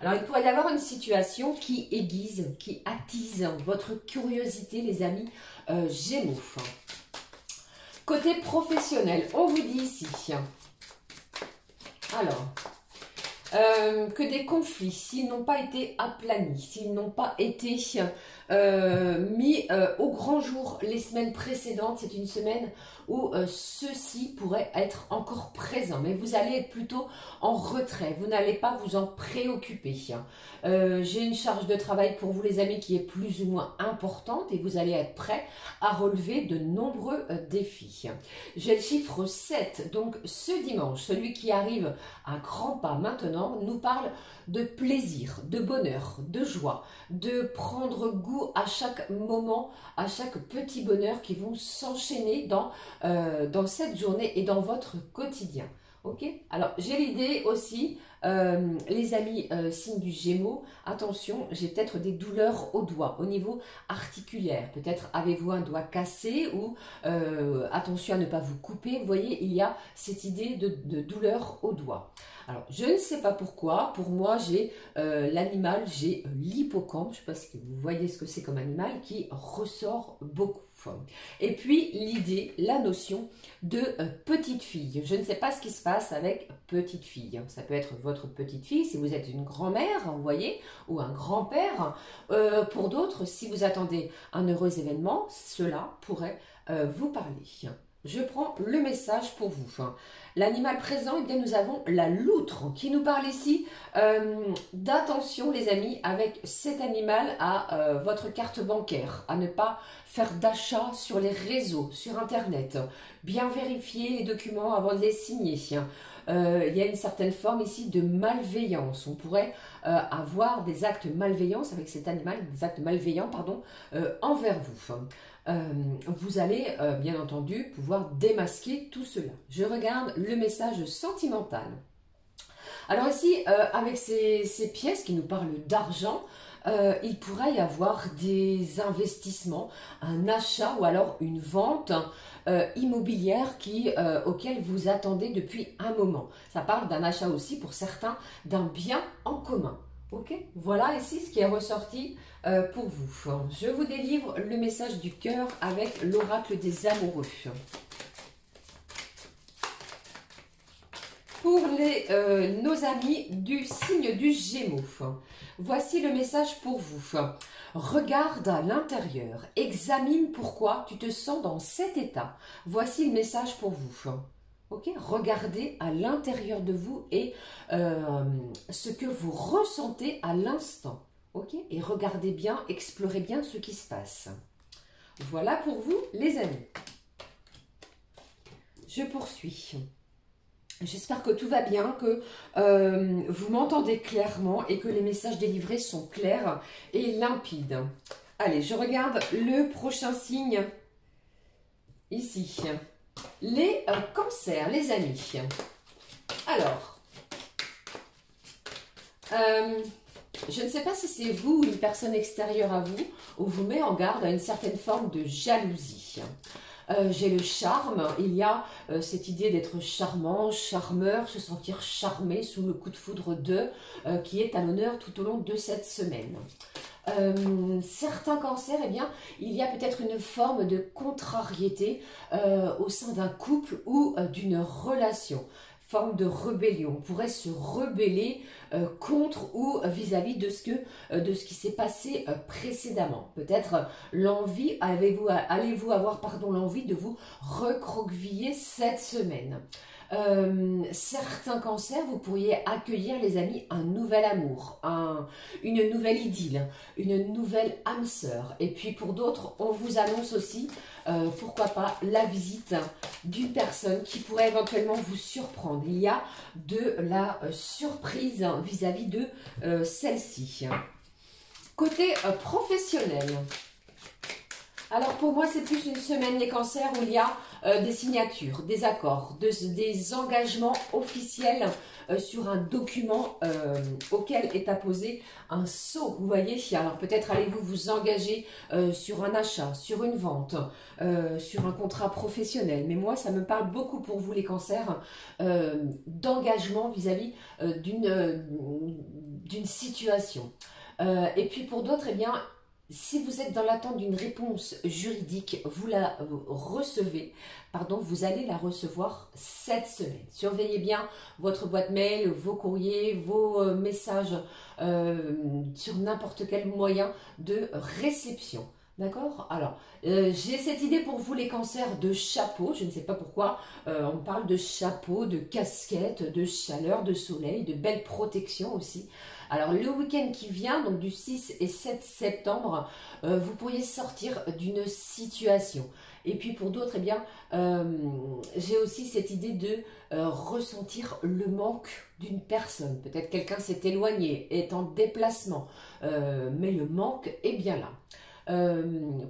Alors, il pourrait y avoir une situation qui aiguise, qui attise votre curiosité, les amis Gémeaux. Côté professionnel, on vous dit ici, alors, que des conflits, s'ils n'ont pas été aplanis, s'ils n'ont pas été mis au grand jour les semaines précédentes, c'est une semaine où ceux-ci pourraient être encore présents, mais vous allez être plutôt en retrait, vous n'allez pas vous en préoccuper. J'ai une charge de travail pour vous, les amis, qui est plus ou moins importante et vous allez être prêts à relever de nombreux défis. J'ai le chiffre 7, donc ce dimanche, celui qui arrive à grands pas maintenant, nous parle de plaisir, de bonheur, de joie, de prendre goût à chaque moment, à chaque petit bonheur qui vont s'enchaîner dans cette journée et dans votre quotidien. Ok? Alors, j'ai l'idée aussi Les amis, signe du Gémeaux, attention, j'ai peut-être des douleurs aux doigts, au niveau articulaire. Peut-être avez-vous un doigt cassé ou attention à ne pas vous couper. Vous voyez, il y a cette idée de douleur aux doigts. Alors, je ne sais pas pourquoi. Pour moi, j'ai l'animal, j'ai l'hippocampe. Je ne sais pas si vous voyez ce que c'est comme animal qui ressort beaucoup. Et puis, l'idée, la notion de petite fille. Je ne sais pas ce qui se passe avec petite fille. Ça peut être votre petite fille si vous êtes une grand-mère, vous voyez, ou un grand-père. Pour d'autres, si vous attendez un heureux événement, cela pourrait vous parler. Je prends le message pour vous. L'animal présent, eh bien, nous avons la loutre qui nous parle ici d'attention, les amis, avec cet animal à votre carte bancaire, à ne pas faire d'achat sur les réseaux, sur Internet. Bien vérifier les documents avant de les signer. Il y a une certaine forme ici de malveillance. On pourrait avoir des actes malveillants avec cet animal, des actes malveillants, pardon, envers vous. Vous allez bien entendu pouvoir démasquer tout cela. Je regarde le message sentimental. Alors ici, avec ces pièces qui nous parlent d'argent, il pourrait y avoir des investissements, un achat ou alors une vente immobilière auquel vous attendez depuis un moment. Ça parle d'un achat aussi pour certains d'un bien en commun. Ok, voilà ici ce qui est ressorti pour vous. Je vous délivre le message du cœur avec l'oracle des amoureux. Pour nos amis du signe du Gémeaux, voici le message pour vous. Regarde à l'intérieur, examine pourquoi tu te sens dans cet état. Voici le message pour vous. Ok, regardez à l'intérieur de vous et ce que vous ressentez à l'instant. Ok, et regardez bien, explorez bien ce qui se passe. Voilà pour vous, les amis. Je poursuis. J'espère que tout va bien, que vous m'entendez clairement et que les messages délivrés sont clairs et limpides. Allez, je regarde le prochain signe ici. Les cancers, les amis. Alors, je ne sais pas si c'est vous ou une personne extérieure à vous ou vous met en garde à une certaine forme de jalousie. J'ai le charme, il y a cette idée d'être charmant, charmeur, se sentir charmé sous le coup de foudre de, qui est à l'honneur tout au long de cette semaine. Certains cancers, eh bien, il y a peut-être une forme de contrariété au sein d'un couple ou d'une relation. Forme de rébellion. On pourrait se rebeller contre ou vis-à-vis de ce qui s'est passé précédemment. Peut-être l'envie, allez-vous avoir l'envie de vous recroqueviller cette semaine. Certains cancers, vous pourriez accueillir, les amis, un nouvel amour, une nouvelle idylle, une nouvelle âme sœur. Et puis pour d'autres, on vous annonce aussi, pourquoi pas, la visite d'une personne qui pourrait éventuellement vous surprendre. Il y a de la surprise vis-à-vis de celle-ci. Côté professionnel. Alors pour moi, c'est plus une semaine des cancers où il y a des signatures, des accords, des engagements officiels sur un document auquel est apposé un sceau. Vous voyez, alors peut-être allez-vous vous engager sur un achat, sur une vente, sur un contrat professionnel. Mais moi, ça me parle beaucoup pour vous les cancers d'engagement vis-à-vis d'une situation. Et puis pour d'autres, eh bien, si vous êtes dans l'attente d'une réponse juridique, vous la recevez, vous allez la recevoir cette semaine. Surveillez bien votre boîte mail, vos courriers, vos messages sur n'importe quel moyen de réception. D'accord? Alors, j'ai cette idée pour vous les cancers de chapeau. Je ne sais pas pourquoi on parle de chapeau, de casquette, de chaleur, de soleil, de belle protection aussi. Alors, le week-end qui vient, donc du 6 et 7 septembre, vous pourriez sortir d'une situation. Et puis pour d'autres, eh bien, j'ai aussi cette idée de ressentir le manque d'une personne. Peut-être quelqu'un s'est éloigné, est en déplacement, mais le manque est bien là.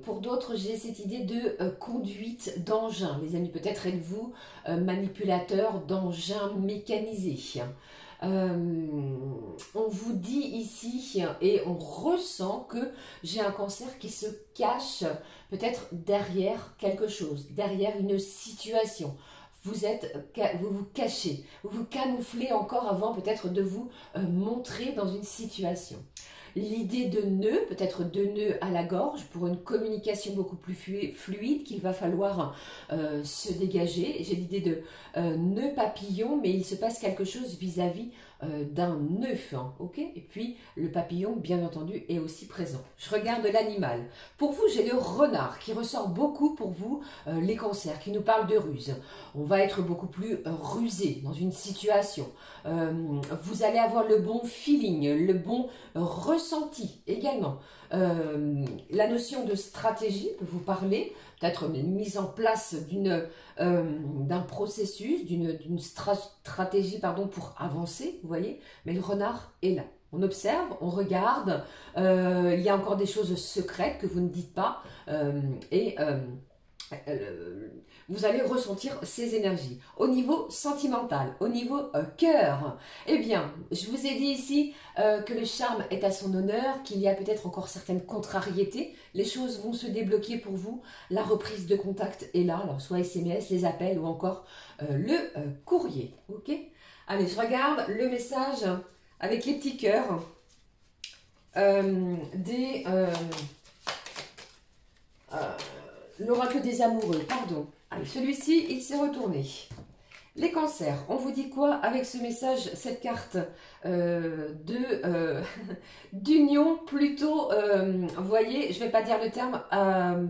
Pour d'autres, j'ai cette idée de conduite d'engin. Les amis, peut-être êtes-vous manipulateur d'engins mécanisés. On vous dit ici et on ressent que j'ai un cancer qui se cache peut-être derrière quelque chose, derrière une situation. Vous vous cachez, vous vous camouflez encore avant peut-être de vous montrer dans une situation. L'idée de nœud, peut-être de nœud à la gorge pour une communication beaucoup plus fluide qu'il va falloir se dégager. J'ai l'idée de nœud papillon, mais il se passe quelque chose vis-à-vis d'un nœud, hein, ok? Et puis le papillon, bien entendu, est aussi présent. Je regarde l'animal. Pour vous, j'ai le renard qui ressort beaucoup pour vous, les cancers, qui nous parle de ruse. On va être beaucoup plus rusé dans une situation. Vous allez avoir le bon feeling, le bon ressenti également. La notion de stratégie peut vous parler, peut-être une mise en place d'un processus, d'une stratégie pardon, pour avancer, vous voyez, mais le renard est là. On observe, on regarde, il y a encore des choses secrètes que vous ne dites pas, vous allez ressentir ces énergies. Au niveau sentimental, au niveau cœur, eh bien, je vous ai dit ici que le charme est à son honneur, qu'il y a peut-être encore certaines contrariétés. Les choses vont se débloquer pour vous. La reprise de contact est là, alors soit SMS, les appels ou encore le courrier. Ok? Allez, je regarde le message avec les petits cœurs l'oracle des amoureux, pardon. Allez, celui-ci, il s'est retourné. Les cancers, on vous dit quoi avec ce message, cette carte d'union plutôt, vous voyez, je ne vais pas dire le terme,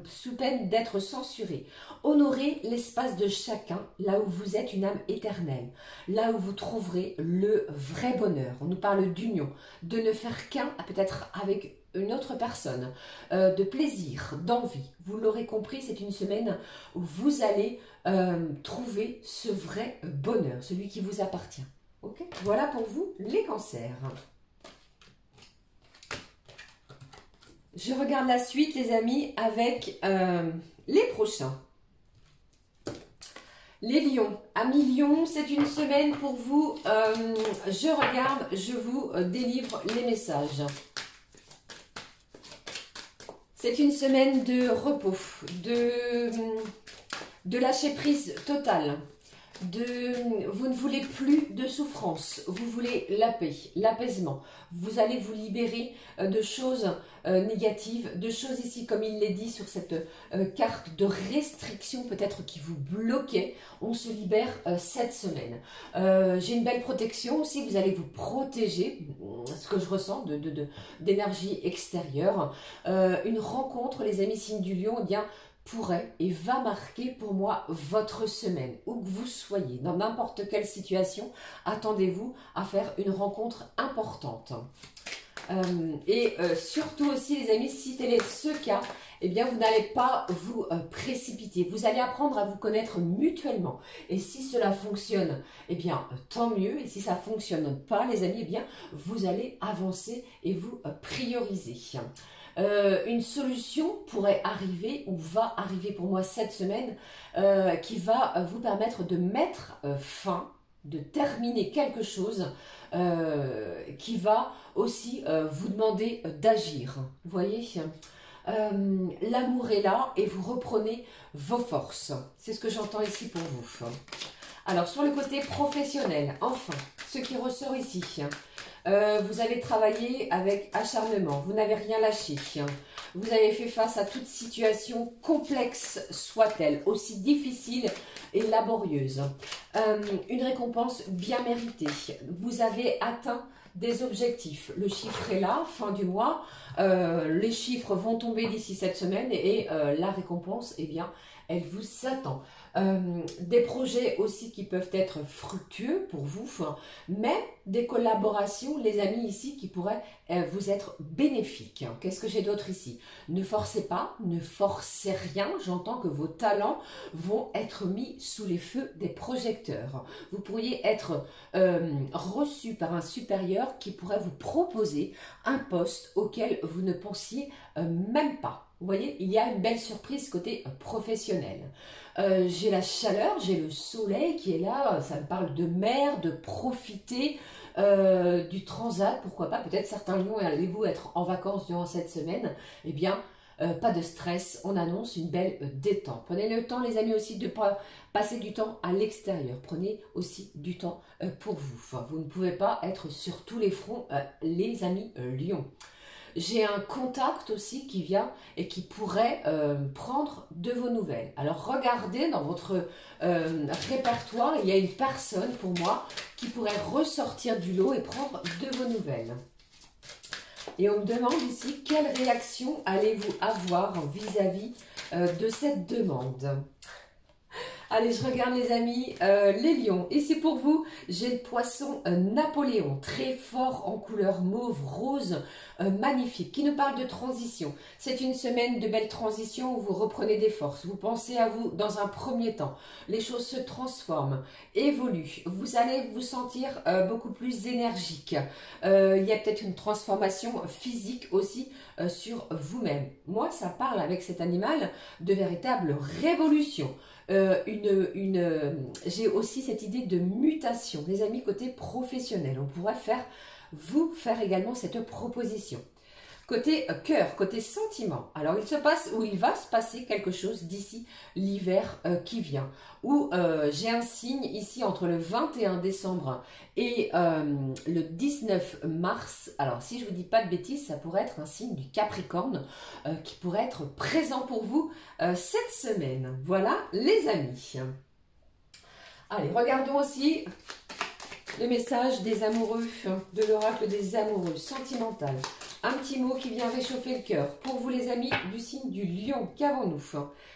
sous peine d'être censuré. Honorez l'espace de chacun, là où vous êtes une âme éternelle, là où vous trouverez le vrai bonheur. On nous parle d'union, de ne faire qu'un, peut-être avec une autre personne, de plaisir, d'envie. Vous l'aurez compris, c'est une semaine où vous allez trouver ce vrai bonheur, celui qui vous appartient. Ok? Voilà pour vous les cancers. Je regarde la suite, les amis, avec les prochains. Les lions, amis lions, c'est une semaine pour vous. Je regarde, je vous délivre les messages. C'est une semaine de repos, de lâcher prise totale. Vous ne voulez plus de souffrance, vous voulez la paix, l'apaisement. Vous allez vous libérer de choses négatives, de choses ici, comme il l'est dit sur cette carte de restriction peut-être qui vous bloquait. On se libère cette semaine. J'ai une belle protection aussi, vous allez vous protéger, ce que je ressens d'énergie extérieure. Une rencontre, les amis signes du lion, eh bien, pourrait et va marquer pour moi votre semaine, où que vous soyez, dans n'importe quelle situation, attendez-vous à faire une rencontre importante. Surtout aussi les amis, si tel est ce cas, eh bien vous n'allez pas vous précipiter, vous allez apprendre à vous connaître mutuellement. Et si cela fonctionne, eh bien tant mieux. Et si ça ne fonctionne pas les amis, eh bien vous allez avancer et vous prioriser. Une solution pourrait arriver ou va arriver pour moi cette semaine qui va vous permettre de mettre fin, de terminer quelque chose qui va aussi vous demander d'agir. Vous voyez, l'amour est là et vous reprenez vos forces. C'est ce que j'entends ici pour vous. Alors sur le côté professionnel, enfin, ce qui ressort ici. Vous avez travaillé avec acharnement, vous n'avez rien lâché. Vous avez fait face à toute situation complexe soit-elle, aussi difficile et laborieuse. Une récompense bien méritée. Vous avez atteint des objectifs. Le chiffre est là, fin du mois. Les chiffres vont tomber d'ici cette semaine et la récompense, eh bien, elle vous attend. Des projets aussi qui peuvent être fructueux pour vous, mais des collaborations, les amis ici, qui pourraient vous être bénéfiques. Qu'est-ce que j'ai d'autre ici? Ne forcez pas, ne forcez rien. J'entends que vos talents vont être mis sous les feux des projecteurs. Vous pourriez être reçu par un supérieur qui pourrait vous proposer un poste auquel vous ne pensiez même pas. Vous voyez, il y a une belle surprise côté professionnel. J'ai la chaleur, j'ai le soleil qui est là, ça me parle de mer, de profiter, du transat, pourquoi pas, peut-être certains lions allez-vous être en vacances durant cette semaine, eh bien, pas de stress, on annonce une belle détente. Prenez le temps les amis aussi de passer du temps à l'extérieur, prenez aussi du temps pour vous. Enfin, vous ne pouvez pas être sur tous les fronts les amis lions. J'ai un contact aussi qui vient et qui pourrait prendre de vos nouvelles. Alors regardez dans votre répertoire, il y a une personne pour moi qui pourrait ressortir du lot et prendre de vos nouvelles. Et on me demande ici, quelle réaction allez-vous avoir vis-à-vis de cette demande? Allez, je regarde les amis, les lions. Ici pour vous, j'ai le poisson Napoléon, très fort en couleur mauve, rose, magnifique, qui nous parle de transition. C'est une semaine de belle transition où vous reprenez des forces. Vous pensez à vous dans un premier temps. Les choses se transforment, évoluent. Vous allez vous sentir beaucoup plus énergique. Il y a peut-être une transformation physique aussi sur vous-même. Moi, ça parle avec cet animal de véritable révolution. J'ai aussi cette idée de mutation. Les amis, côté professionnel, on pourrait vous faire également cette proposition. Côté cœur, côté sentiment, alors il va se passer quelque chose d'ici l'hiver qui vient. Où j'ai un signe ici entre le 21 décembre et le 19 mars. Alors si je ne vous dis pas de bêtises, ça pourrait être un signe du Capricorne qui pourrait être présent pour vous cette semaine. Voilà les amis. Allez, regardons aussi le message des amoureux, de l'oracle des amoureux, sentimental. Un petit mot qui vient réchauffer le cœur. Pour vous les amis du signe du lion, qu'avons-nous?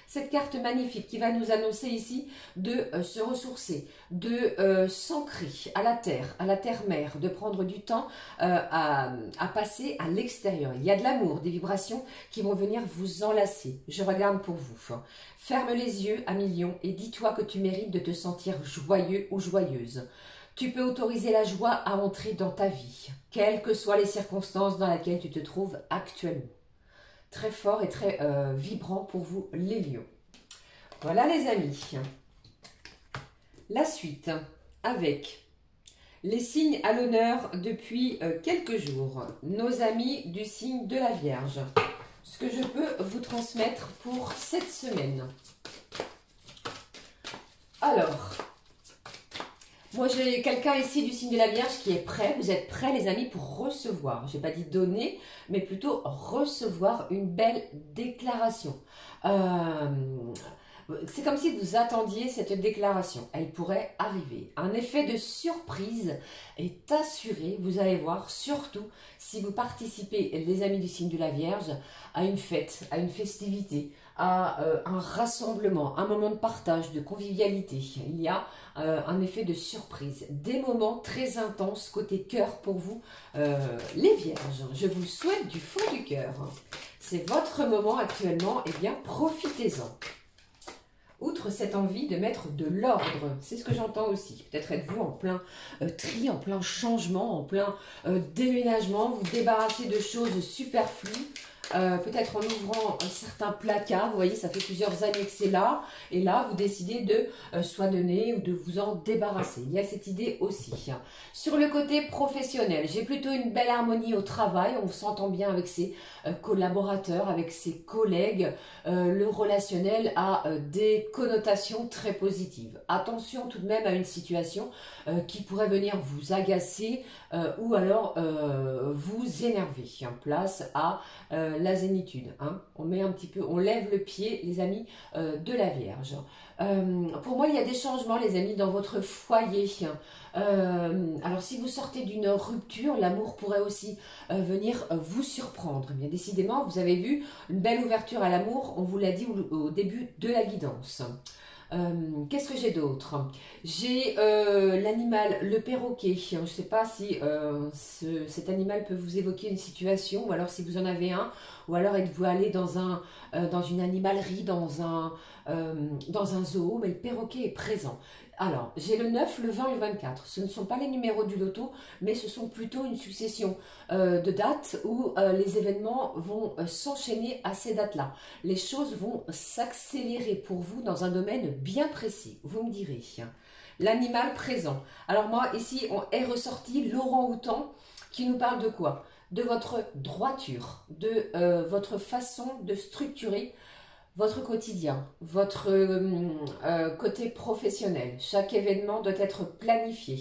Cette carte magnifique qui va nous annoncer ici de se ressourcer, de s'ancrer à la terre-mère, de prendre du temps à passer à l'extérieur. Il y a de l'amour, des vibrations qui vont venir vous enlacer. Je regarde pour vous. Ferme les yeux à millions et dis-toi que tu mérites de te sentir joyeux ou joyeuse. Tu peux autoriser la joie à entrer dans ta vie, quelles que soient les circonstances dans lesquelles tu te trouves actuellement. Très fort et très vibrant pour vous, les lions. Voilà les amis. La suite avec les signes à l'honneur depuis quelques jours. Nos amis du signe de la Vierge. Ce que je peux vous transmettre pour cette semaine. Alors... moi, j'ai quelqu'un ici du signe de la Vierge qui est prêt. Vous êtes prêts, les amis, pour recevoir. Je n'ai pas dit donner, mais plutôt recevoir une belle déclaration. C'est comme si vous attendiez cette déclaration. Elle pourrait arriver. Un effet de surprise est assuré. Vous allez voir, surtout si vous participez, les amis du signe de la Vierge, à une fête, à une festivité, à un rassemblement, un moment de partage, de convivialité. Il y a un effet de surprise. Des moments très intenses côté cœur pour vous, les Vierges. Je vous le souhaite du fond du cœur. C'est votre moment actuellement, et bien profitez-en. Outre cette envie de mettre de l'ordre, c'est ce que j'entends aussi. Peut-être êtes-vous en plein tri, en plein changement, en plein déménagement, vous débarrassez de choses superflues. Peut-être en ouvrant certains placards, vous voyez, ça fait plusieurs années que c'est là, et là, vous décidez de soit donner ou de vous en débarrasser. Il y a cette idée aussi. Sur le côté professionnel, j'ai plutôt une belle harmonie au travail, on s'entend bien avec ses collaborateurs, avec ses collègues. Le relationnel a des connotations très positives. Attention tout de même à une situation qui pourrait venir vous agacer ou alors vous énerver. Place à la zénitude, hein. On met un petit peu, on lève le pied, les amis de la Vierge. Pour moi, il y a des changements, les amis, dans votre foyer. Alors, si vous sortez d'une rupture, l'amour pourrait aussi venir vous surprendre. Bien décidément, vous avez vu une belle ouverture à l'amour, on vous l'a dit au début de la guidance. Qu'est-ce que j'ai d'autre? J'ai l'animal, le perroquet. Je ne sais pas si cet animal peut vous évoquer une situation, ou alors si vous en avez un, ou alors êtes-vous allé dans une animalerie, dans un zoo, mais le perroquet est présent. Alors, j'ai le 9, le 20 et le 24. Ce ne sont pas les numéros du loto, mais ce sont plutôt une succession de dates où les événements vont s'enchaîner à ces dates-là. Les choses vont s'accélérer pour vous dans un domaine bien précis, vous me direz. l'animal présent. Alors moi, ici, on est ressorti l'orang-outan qui nous parle de quoi? De votre droiture, de votre façon de structurer votre quotidien, votre côté professionnel. Chaque événement doit être planifié.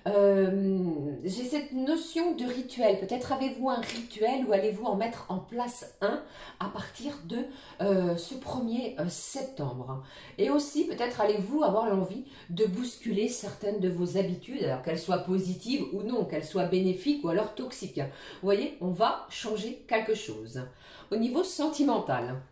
J'ai cette notion de rituel. Peut-être avez-vous un rituel ou allez-vous en mettre en place un à partir de ce 1er septembre. Et aussi, peut-être allez-vous avoir l'envie de bousculer certaines de vos habitudes, alors qu'elles soient positives ou non, qu'elles soient bénéfiques ou alors toxiques. Vous voyez, on va changer quelque chose. Au niveau sentimental,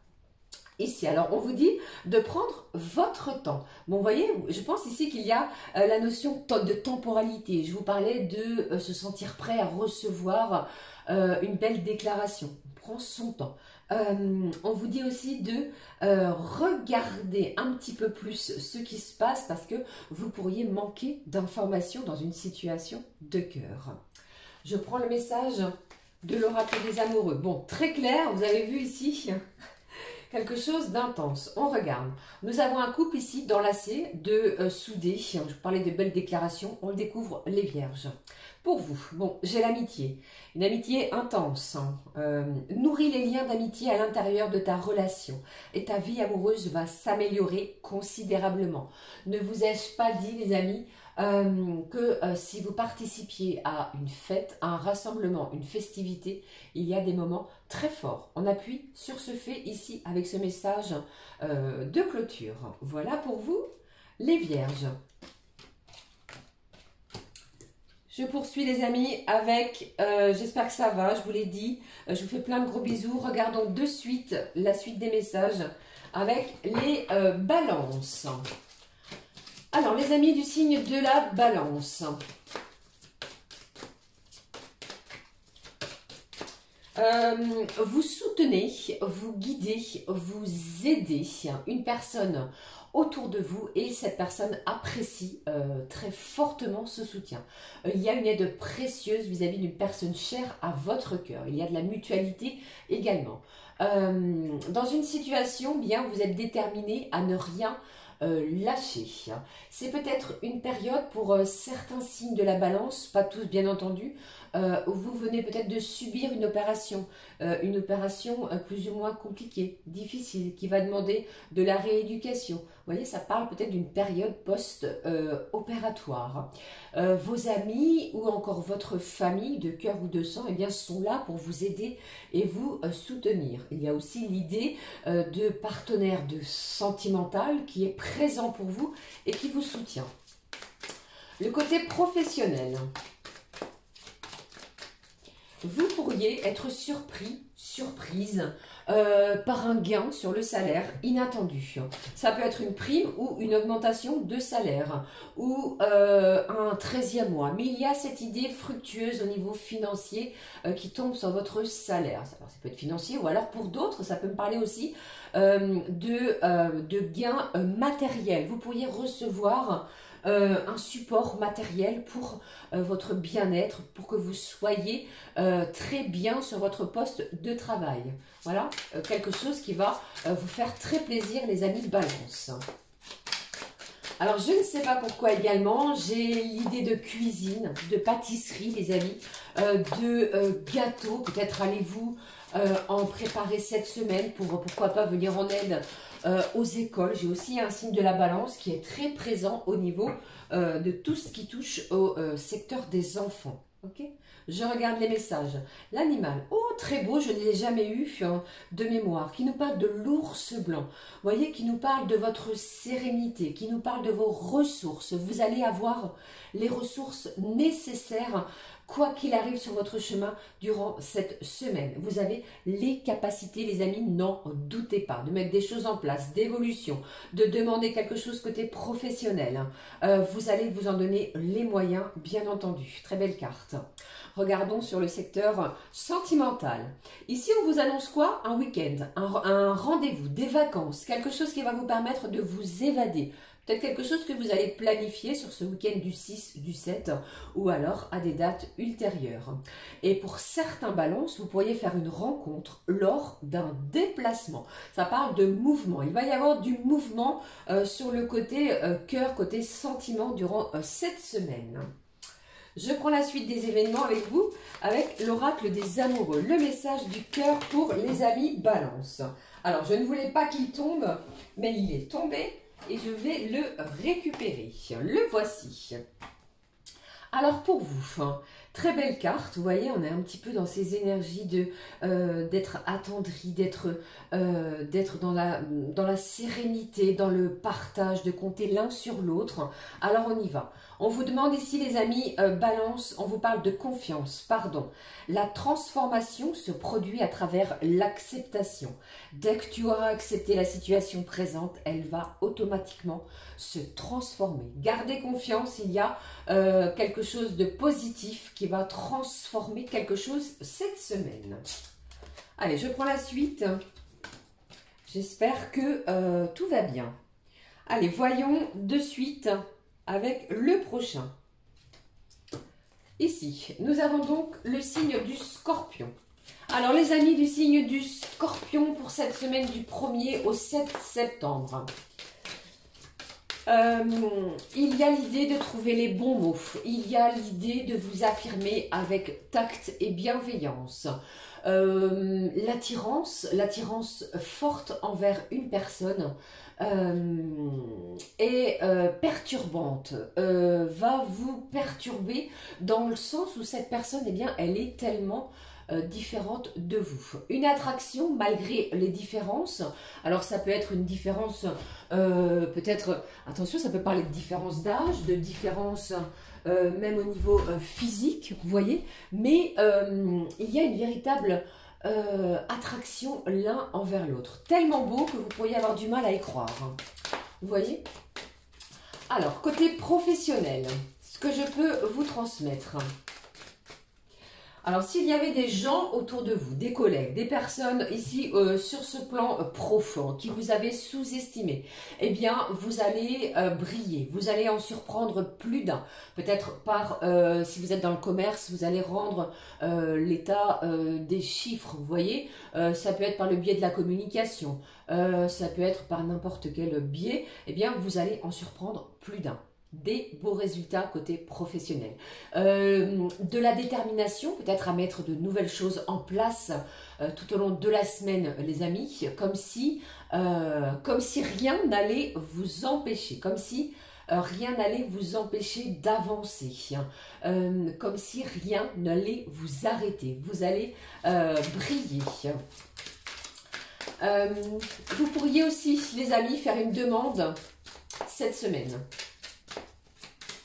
ici, alors on vous dit de prendre votre temps. Bon, vous voyez, je pense ici qu'il y a la notion de temporalité. Je vous parlais de se sentir prêt à recevoir une belle déclaration. On prend son temps. On vous dit aussi de regarder un petit peu plus ce qui se passe parce que vous pourriez manquer d'informations dans une situation de cœur. Je prends le message de l'oracle des amoureux. Bon, très clair, vous avez vu ici quelque chose d'intense. On regarde. Nous avons un couple ici d'enlacés, de soudés. Je vous parlais de belles déclarations. On le découvre, les vierges. Pour vous, bon, j'ai l'amitié. Une amitié intense. Nourris les liens d'amitié à l'intérieur de ta relation. Et ta vie amoureuse va s'améliorer considérablement. Ne vous ai-je pas dit, les amis, que si vous participiez à une fête, à un rassemblement, une festivité, il y a des moments très forts. On appuie sur ce fait ici avec ce message de clôture. Voilà pour vous, les vierges. Je poursuis les amis avec, j'espère que ça va, je vous l'ai dit, je vous fais plein de gros bisous. Regardons de suite la suite des messages avec les balances. Alors, les amis du signe de la balance. Vous soutenez, vous guidez, vous aidez une personne autour de vous et cette personne apprécie très fortement ce soutien. Il y a une aide précieuse vis-à-vis d'une personne chère à votre cœur. Il y a de la mutualité également. Dans une situation, bien, vous êtes déterminé à ne rien lâcher. C'est peut-être une période pour certains signes de la balance, pas tous bien entendu, où vous venez peut-être de subir une opération plus ou moins compliquée, difficile, qui va demander de la rééducation. Vous voyez, ça parle peut-être d'une période post-opératoire. Vos amis ou encore votre famille de cœur ou de sang, eh bien, sont là pour vous aider et vous soutenir. Il y a aussi l'idée de partenaire sentimental qui est présent pour vous et qui vous soutient. Le côté professionnel. Vous pourriez être surprise par un gain sur le salaire inattendu. Ça peut être une prime ou une augmentation de salaire ou un 13e mois. Mais il y a cette idée fructueuse au niveau financier qui tombe sur votre salaire. Alors, ça peut être financier ou alors pour d'autres, ça peut me parler aussi de gains matériels. Vous pourriez recevoir un support matériel pour votre bien-être, pour que vous soyez très bien sur votre poste de travail. Voilà, quelque chose qui va vous faire très plaisir, les amis de Balance. Alors, je ne sais pas pourquoi également, j'ai l'idée de cuisine, de pâtisserie, les amis, de gâteaux. Peut-être allez-vous en préparer cette semaine pour, pourquoi pas, venir en aide aux écoles. J'ai aussi un signe de la balance qui est très présent au niveau de tout ce qui touche au secteur des enfants. Ok, je regarde les messages. L'animal, oh très beau, je ne l'ai jamais eu de mémoire, qui nous parle de l'ours blanc. Vous voyez, qui nous parle de votre sérénité, qui nous parle de vos ressources. Vous allez avoir les ressources nécessaires quoi qu'il arrive sur votre chemin durant cette semaine. Vous avez les capacités, les amis, n'en doutez pas, de mettre des choses en place, d'évolution, de demander quelque chose côté professionnel. Vous allez vous en donner les moyens, bien entendu. Très belle carte. Regardons sur le secteur sentimental. Ici, on vous annonce quoi? Un week-end, un rendez-vous, des vacances, quelque chose qui va vous permettre de vous évader. Peut-être quelque chose que vous allez planifier sur ce week-end du 6, du 7 ou alors à des dates ultérieures. Et pour certains balances, vous pourriez faire une rencontre lors d'un déplacement. Ça parle de mouvement. Il va y avoir du mouvement sur le côté cœur, côté sentiment durant cette semaine. Je prends la suite des événements avec vous, avec l'oracle des amoureux. Le message du cœur pour les amis Balance. Alors, je ne voulais pas qu'il tombe, mais il est tombé. Et je vais le récupérer. Le voici. Alors pour vous, très belle carte. Vous voyez, on est un petit peu dans ces énergies d'être attendri, d'être dans la sérénité, dans le partage, de compter l'un sur l'autre. Alors on y va. On vous demande ici les amis Balance, on vous parle de confiance, pardon. La transformation se produit à travers l'acceptation. Dès que tu auras accepté la situation présente, elle va automatiquement se transformer. Gardez confiance, il y a quelque chose de positif qui va transformer quelque chose cette semaine. Allez, je prends la suite. J'espère que tout va bien. Allez, voyons de suite avec le prochain. Ici, nous avons donc le signe du Scorpion. Alors, les amis du signe du Scorpion pour cette semaine du 1er au 7 septembre. Il y a l'idée de trouver les bons mots. Il y a l'idée de vous affirmer avec tact et bienveillance. L'attirance forte envers une personne est perturbante, va vous perturber dans le sens où cette personne, eh bien, elle est tellement différente de vous. Une attraction malgré les différences. Alors ça peut être une différence, peut-être, attention, ça peut parler de différence d'âge, de différence même au niveau physique, vous voyez, mais il y a une véritable attraction l'un envers l'autre. Tellement beau que vous pourriez avoir du mal à y croire. Vous voyez? Alors, côté professionnel, ce que je peux vous transmettre. Alors, s'il y avait des gens autour de vous, des collègues, des personnes ici sur ce plan profond qui vous avaient sous-estimé, eh bien, vous allez briller, vous allez en surprendre plus d'un. Peut-être par, si vous êtes dans le commerce, vous allez rendre l'état des chiffres, vous voyez. Ça peut être par le biais de la communication, ça peut être par n'importe quel biais, eh bien, vous allez en surprendre plus d'un. Des beaux résultats côté professionnel. De la détermination, peut-être à mettre de nouvelles choses en place tout au long de la semaine, les amis, comme si rien n'allait vous empêcher, comme si rien n'allait vous empêcher d'avancer, comme si rien n'allait vous arrêter. Vous allez briller. Vous pourriez aussi, les amis, faire une demande cette semaine.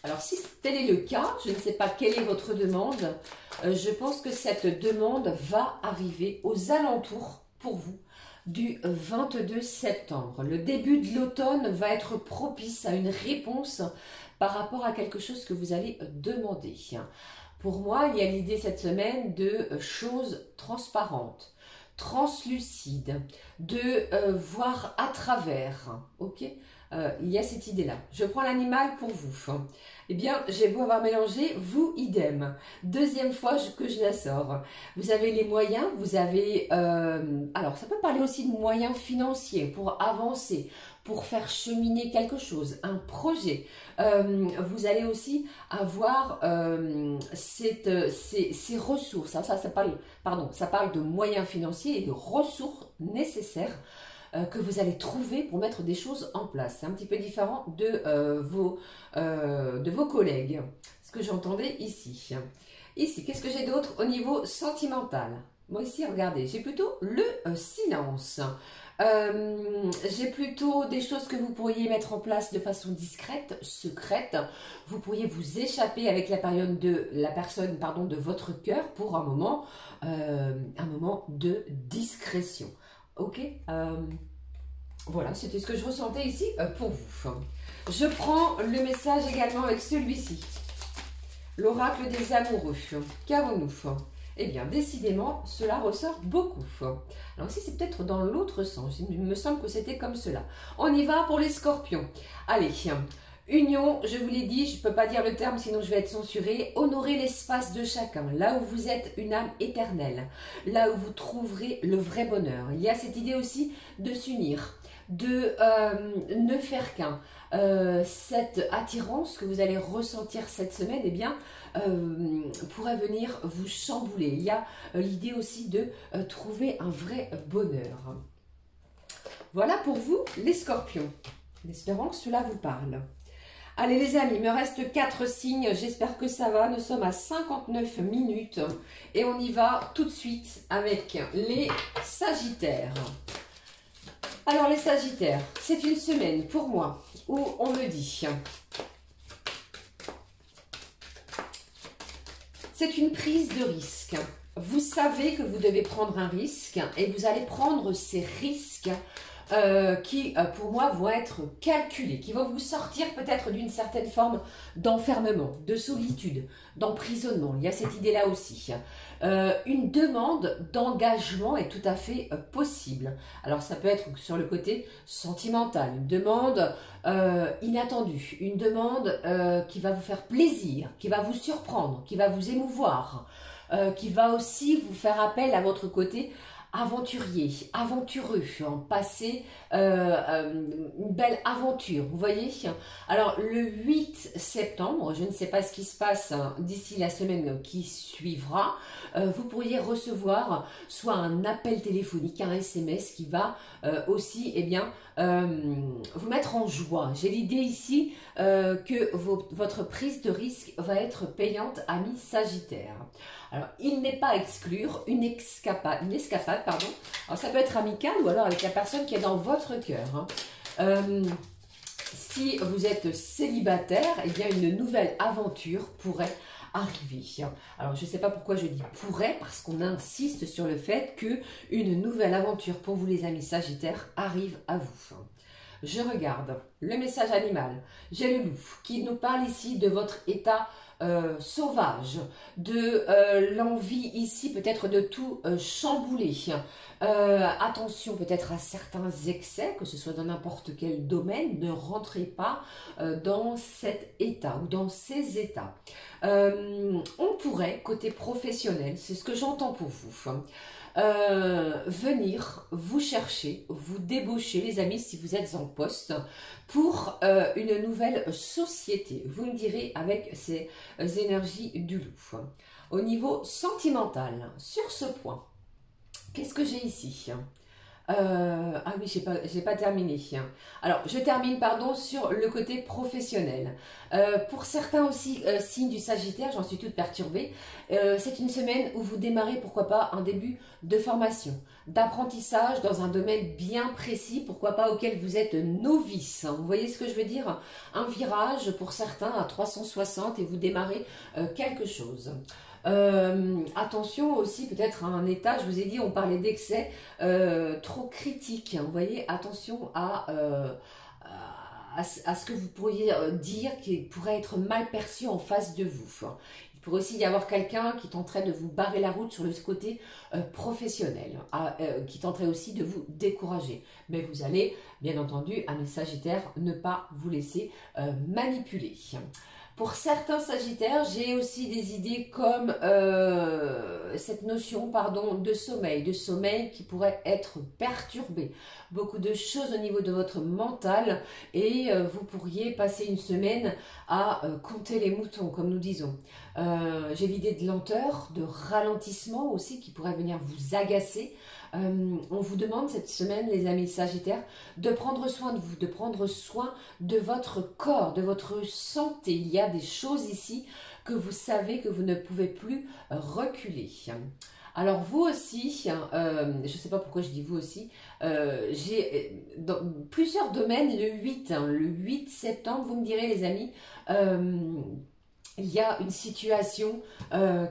Alors, si tel est le cas, je ne sais pas quelle est votre demande, je pense que cette demande va arriver aux alentours, pour vous, du 22 septembre. Le début de l'automne va être propice à une réponse par rapport à quelque chose que vous allez demander. Pour moi, il y a l'idée cette semaine de choses transparentes, translucides, de voir à travers, ok ? Il y a cette idée-là. Je prends l'animal pour vous. Eh bien, j'ai beau avoir mélangé, vous, idem. Deuxième fois que je la sors. Vous avez les moyens, vous avez... alors, ça peut parler aussi de moyens financiers pour avancer, pour faire cheminer quelque chose, un projet. Vous allez aussi avoir ces ressources. Ça parle de moyens financiers et de ressources nécessaires que vous allez trouver pour mettre des choses en place. C'est un petit peu différent de vos collègues, ce que j'entendais ici. Ici, qu'est-ce que j'ai d'autre au niveau sentimental? Moi ici, regardez, j'ai plutôt le silence. J'ai plutôt des choses que vous pourriez mettre en place de façon discrète, secrète. Vous pourriez vous échapper avec la personne de votre cœur pour un moment de discrétion. Ok, voilà, c'était ce que je ressentais ici pour vous. Je prends le message également avec celui-ci. L'oracle des amoureux. Qu'avons-nous? Eh bien, décidément, cela ressort beaucoup. Alors ici, c'est peut-être dans l'autre sens. Il me semble que c'était comme cela. On y va pour les scorpions. Allez, union, je vous l'ai dit, je ne peux pas dire le terme, sinon je vais être censurée. Honorez l'espace de chacun, là où vous êtes une âme éternelle, là où vous trouverez le vrai bonheur. Il y a cette idée aussi de s'unir, de ne faire qu'un. Cette attirance que vous allez ressentir cette semaine, eh bien, pourrait venir vous chambouler. Il y a l'idée aussi de trouver un vrai bonheur. Voilà pour vous, les scorpions. En espérant que cela vous parle. Allez les amis, il me reste 4 signes, j'espère que ça va. Nous sommes à 59 minutes et on y va tout de suite avec les Sagittaires. Alors les Sagittaires, c'est une semaine pour moi où on me dit, c'est une prise de risque. Vous savez que vous devez prendre un risque et vous allez prendre ces risques qui, pour moi, vont être calculés, qui vont vous sortir peut-être d'une certaine forme d'enfermement, de solitude, d'emprisonnement. Il y a cette idée-là aussi. Une demande d'engagement est tout à fait possible. Alors, ça peut être sur le côté sentimental, une demande inattendue, une demande qui va vous faire plaisir, qui va vous surprendre, qui va vous émouvoir, qui va aussi vous faire appel à votre côté aventurier, aventureux, passer une belle aventure, vous voyez. Alors le 8 septembre, je ne sais pas ce qui se passe d'ici la semaine qui suivra, vous pourriez recevoir soit un appel téléphonique, un SMS qui va aussi vous mettre en joie. J'ai l'idée ici que votre prise de risque va être payante, amis Sagittaire. Alors, il n'est pas à exclure une escapade, pardon. Alors, ça peut être amical ou alors avec la personne qui est dans votre cœur. Si vous êtes célibataire, eh bien, une nouvelle aventure pourrait arriver. Alors, je ne sais pas pourquoi je dis pourrait, parce qu'on insiste sur le fait qu'une nouvelle aventure pour vous, les amis Sagittaires, arrive à vous. Je regarde le message animal. J'ai le loup qui nous parle ici de votre état sauvage, de l'envie ici peut-être de tout chambouler. Attention peut-être à certains excès, que ce soit dans n'importe quel domaine, ne rentrez pas dans cet état ou dans ces états. On pourrait, côté professionnel, c'est ce que j'entends pour vous, venir vous chercher, vous débaucher les amis si vous êtes en poste pour une nouvelle société. Vous me direz avec ces énergies du loup. Au niveau sentimental, sur ce point, qu'est-ce que j'ai ici ? Ah oui, j'ai pas terminé. Alors, je termine, pardon, sur le côté professionnel. Pour certains aussi, signes du Sagittaire, j'en suis toute perturbée, c'est une semaine où vous démarrez, pourquoi pas, un début de formation, d'apprentissage dans un domaine bien précis, pourquoi pas auquel vous êtes novice. Vous voyez ce que je veux dire? Un virage pour certains à 360 et vous démarrez quelque chose. Attention aussi peut-être à un état, je vous ai dit, on parlait d'excès trop critique, vous voyez, attention à ce que vous pourriez dire qui pourrait être mal perçu en face de vous. Il pourrait aussi y avoir quelqu'un qui tenterait de vous barrer la route sur le côté professionnel, qui tenterait aussi de vous décourager. Mais vous allez, bien entendu, amis Sagittaires, ne pas vous laisser manipuler. Pour certains Sagittaires, j'ai aussi des idées comme cette notion, pardon, de sommeil qui pourrait être perturbé. Beaucoup de choses au niveau de votre mental et vous pourriez passer une semaine à compter les moutons, comme nous disons. J'ai l'idée de lenteur, de ralentissement aussi qui pourrait venir vous agacer. On vous demande cette semaine, les amis Sagittaires, de prendre soin de vous, de prendre soin de votre corps, de votre santé. Il y a des choses ici que vous savez que vous ne pouvez plus reculer. Alors vous aussi, je ne sais pas pourquoi je dis vous aussi, j'ai dans plusieurs domaines le 8 septembre, vous me direz les amis, il y a une situation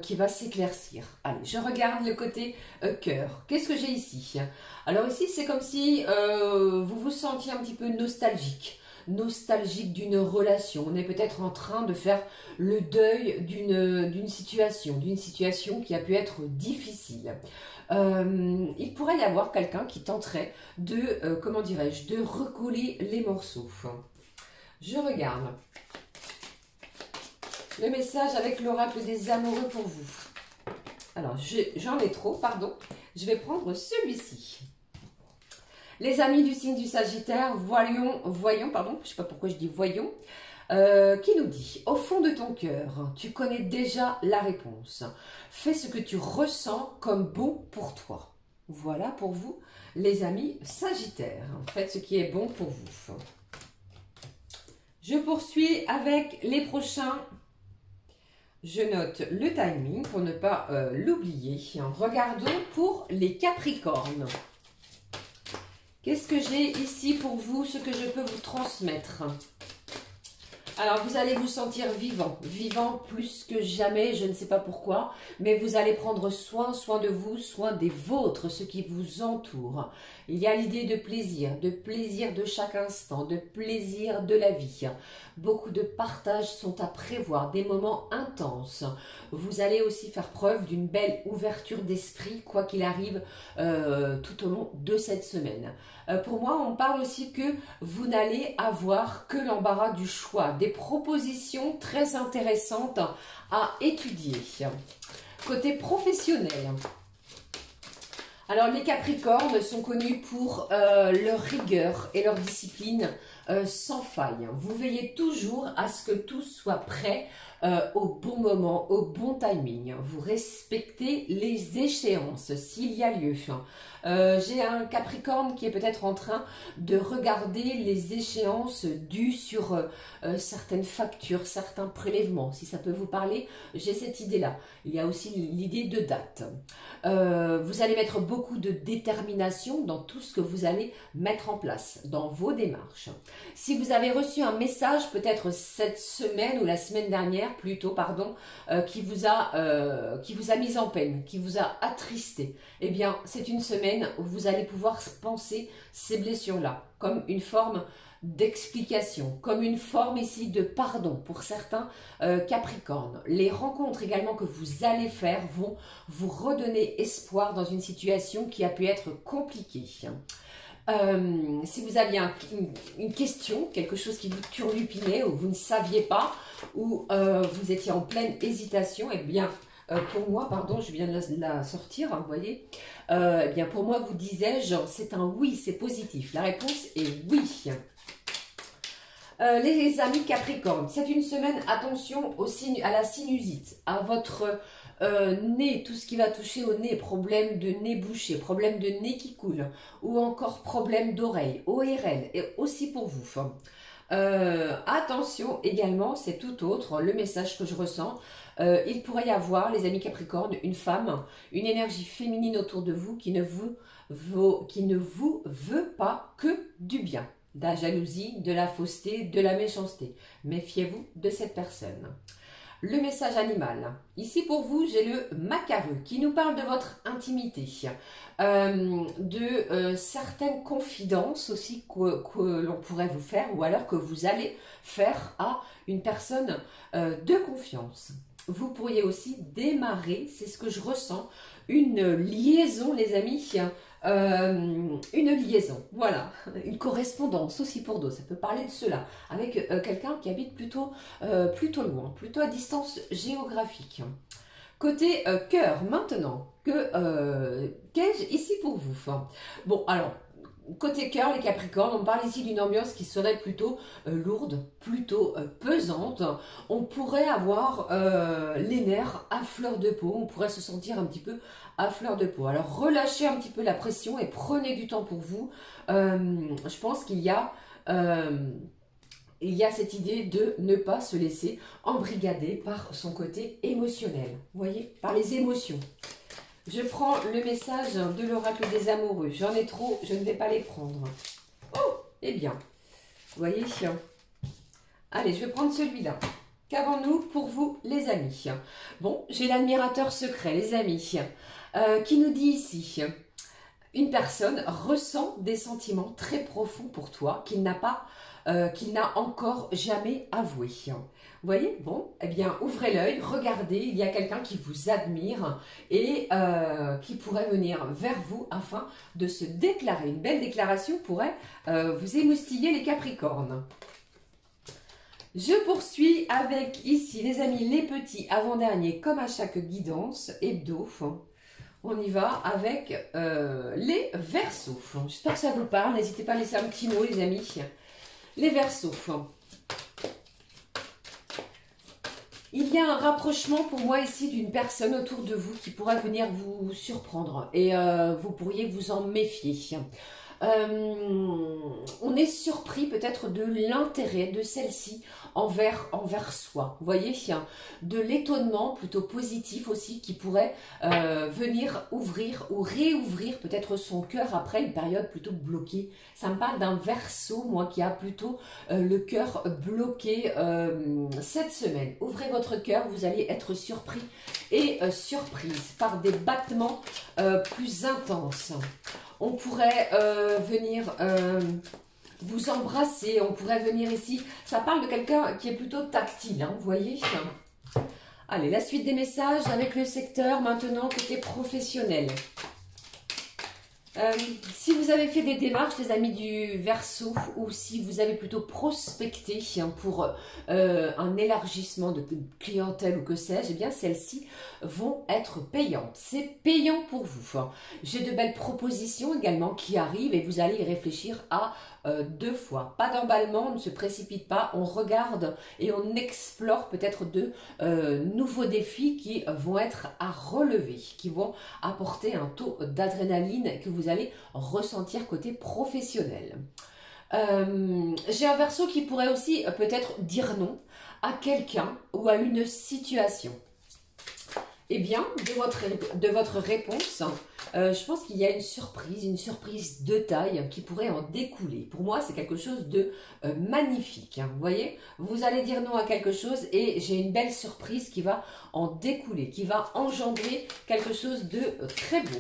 qui va s'éclaircir. Allez, je regarde le côté cœur. Qu'est-ce que j'ai ici? Alors ici, c'est comme si vous vous sentiez un petit peu nostalgique nostalgique d'une relation. On est peut-être en train de faire le deuil d'une situation qui a pu être difficile. Il pourrait y avoir quelqu'un qui tenterait de, comment dirais-je, de recoller les morceaux. Je regarde le message avec l'oracle des amoureux pour vous. Alors, j'en ai trop, pardon. Je vais prendre celui-ci. Les amis du signe du Sagittaire, voyons, pardon, je ne sais pas pourquoi je dis voyons, qui nous dit, au fond de ton cœur, tu connais déjà la réponse. Fais ce que tu ressens comme bon pour toi. Voilà pour vous, les amis Sagittaires. Faites ce qui est bon pour vous. Je poursuis avec les prochains. Je note le timing pour ne pas l'oublier. Regardons pour les Capricornes. Qu'est-ce que j'ai ici pour vous, ce que je peux vous transmettre? Alors, vous allez vous sentir vivant, vivant plus que jamais, je ne sais pas pourquoi, mais vous allez prendre soin de vous, soin des vôtres, ceux qui vous entourent. Il y a l'idée de plaisir de chaque instant, de plaisir de la vie. Beaucoup de partages sont à prévoir, des moments intenses. Vous allez aussi faire preuve d'une belle ouverture d'esprit, quoi qu'il arrive tout au long de cette semaine. Pour moi, on parle aussi que vous n'allez avoir que l'embarras du choix, des propositions très intéressantes à étudier. Côté professionnel, alors les Capricornes sont connus pour leur rigueur et leur discipline sans faille. Vous veillez toujours à ce que tout soit prêt au bon moment, au bon timing. Vous respectez les échéances s'il y a lieu. J'ai un Capricorne qui est peut-être en train de regarder les échéances dues sur certaines factures, certains prélèvements. Si ça peut vous parler, j'ai cette idée-là. Il y a aussi l'idée de date. Vous allez mettre beaucoup de détermination dans tout ce que vous allez mettre en place, dans vos démarches. Si vous avez reçu un message, peut-être cette semaine ou la semaine dernière, plutôt, pardon, qui vous a mis en peine, qui vous a attristé, eh bien, c'est une semaine où vous allez pouvoir penser ces blessures-là comme une forme d'explication, comme une forme ici de pardon pour certains Capricornes. Les rencontres également que vous allez faire vont vous redonner espoir dans une situation qui a pu être compliquée. Si vous aviez une question, quelque chose qui vous turlupinait ou vous ne saviez pas, ou vous étiez en pleine hésitation, eh bien, pour moi, pardon, je viens de la sortir, hein, vous voyez, eh bien, pour moi, vous disais-je, c'est un oui, c'est positif. La réponse est oui. Les amis Capricorne, c'est une semaine, attention à la sinusite, à votre nez, tout ce qui va toucher au nez, problème de nez bouché, problème de nez qui coule, ou encore problème d'oreille, ORL, et aussi pour vous. Attention également, c'est tout autre, le message que je ressens, il pourrait y avoir, les amis Capricorne, une femme, une énergie féminine autour de vous qui ne vous veut pas que du bien. De la jalousie, de la fausseté, de la méchanceté. Méfiez-vous de cette personne. Le message animal. Ici pour vous, j'ai le macaru qui nous parle de votre intimité, de certaines confidences aussi que l'on pourrait vous faire ou alors que vous allez faire à une personne de confiance. Vous pourriez aussi démarrer, c'est ce que je ressens, une liaison les amis, une liaison, voilà, une correspondance aussi pour d'autres, ça peut parler de cela, avec quelqu'un qui habite plutôt loin, plutôt à distance géographique. Côté cœur, maintenant, qu'ai-je ici pour vous? Bon, alors, côté cœur, les Capricornes, on parle ici d'une ambiance qui serait plutôt lourde, plutôt pesante. On pourrait avoir les nerfs à fleur de peau, on pourrait se sentir un petit peu à fleur de peau. Alors relâchez un petit peu la pression et prenez du temps pour vous. Je pense qu'il y a cette idée de ne pas se laisser embrigader par son côté émotionnel, vous voyez, par les émotions. Je prends le message de l'oracle des amoureux. J'en ai trop, je ne vais pas les prendre. Oh, eh bien, vous voyez. Allez, je vais prendre celui-là. Qu'avons-nous pour vous, les amis? Bon, j'ai l'admirateur secret, les amis, qui nous dit ici une personne ressent des sentiments très profonds pour toi qu'il n'a encore jamais avoué. Vous voyez? Bon, eh bien, ouvrez l'œil, regardez, il y a quelqu'un qui vous admire et qui pourrait venir vers vous afin de se déclarer. Une belle déclaration pourrait vous émoustiller les Capricornes. Je poursuis avec ici, les amis, les petits avant-derniers, comme à chaque guidance hebdo. On y va avec les Verseaux. J'espère que ça vous parle. N'hésitez pas à laisser un petit mot, les amis. Les Verseaux. Il y a un rapprochement pour moi ici d'une personne autour de vous qui pourrait venir vous surprendre et vous pourriez vous en méfier. On est surpris peut-être de l'intérêt de celle-ci envers soi. Vous voyez, de l'étonnement plutôt positif aussi qui pourrait venir ouvrir ou réouvrir peut-être son cœur après une période plutôt bloquée. Ça me parle d'un Verseau, moi, qui a plutôt le cœur bloqué cette semaine. Ouvrez votre cœur, vous allez être surpris et surprise par des battements plus intenses. On pourrait venir vous embrasser, on pourrait venir ici. Ça parle de quelqu'un qui est plutôt tactile, hein, vous voyez. Allez, la suite des messages avec le secteur maintenant côté professionnel. Si vous avez fait des démarches, les amis du Verseau, ou si vous avez plutôt prospecté pour un élargissement de clientèle ou que sais-je, eh bien celles-ci vont être payantes. C'est payant pour vous. J'ai de belles propositions également qui arrivent et vous allez y réfléchir à deux fois. Pas d'emballement, on ne se précipite pas, on regarde et on explore peut-être de nouveaux défis qui vont être à relever, qui vont apporter un taux d'adrénaline que vous allez ressentir côté professionnel. J'ai un Verseau qui pourrait aussi peut-être dire non à quelqu'un ou à une situation. Eh bien, de votre réponse, je pense qu'il y a une surprise de taille qui pourrait en découler. Pour moi, c'est quelque chose de magnifique. Hein, vous voyez, vous allez dire non à quelque chose et j'ai une belle surprise qui va en découler, qui va engendrer quelque chose de très beau.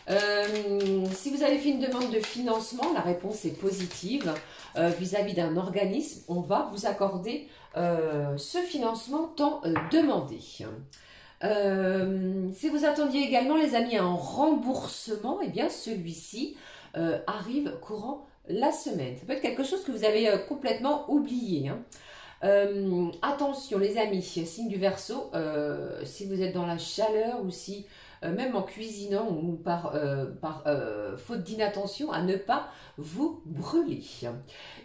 Si vous avez fait une demande de financement, la réponse est positive vis-à-vis d'un organisme. On va vous accorder ce financement tant demandé. Si vous attendiez également, les amis, un remboursement, eh bien celui-ci arrive courant la semaine. Ça peut être quelque chose que vous avez complètement oublié. Hein. Attention, les amis, signe du Verseau, si vous êtes dans la chaleur ou si même en cuisinant ou par faute d'inattention, à ne pas vous brûler.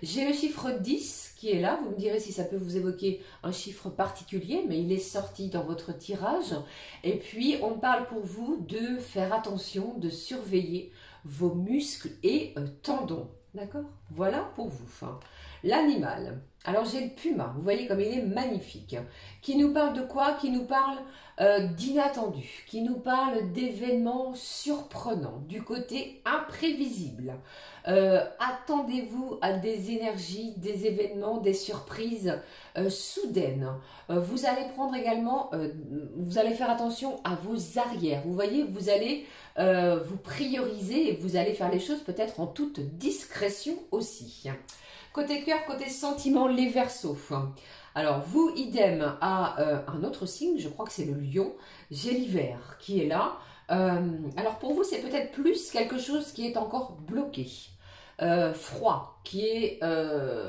J'ai le chiffre 10 qui est là, vous me direz si ça peut vous évoquer un chiffre particulier, mais il est sorti dans votre tirage. Et puis, on parle pour vous de faire attention, de surveiller vos muscles et tendons. D'accord? Voilà pour vous. L'animal. Alors j'ai le puma, vous voyez comme il est magnifique. Qui nous parle de quoi? Qui nous parle d'inattendu, qui nous parle d'événements surprenants, du côté imprévisible. Attendez-vous à des énergies, des événements, des surprises soudaines. Vous allez prendre également, vous allez faire attention à vos arrières. Vous voyez, vous allez vous prioriser et vous allez faire les choses peut-être en toute discrétion aussi. Côté cœur, côté sentiment, les Verseaux. Alors, vous, idem à un autre signe, je crois que c'est le lion. J'ai l'hiver qui est là. Alors, pour vous, c'est peut-être plus quelque chose qui est encore bloqué. Froid, qui est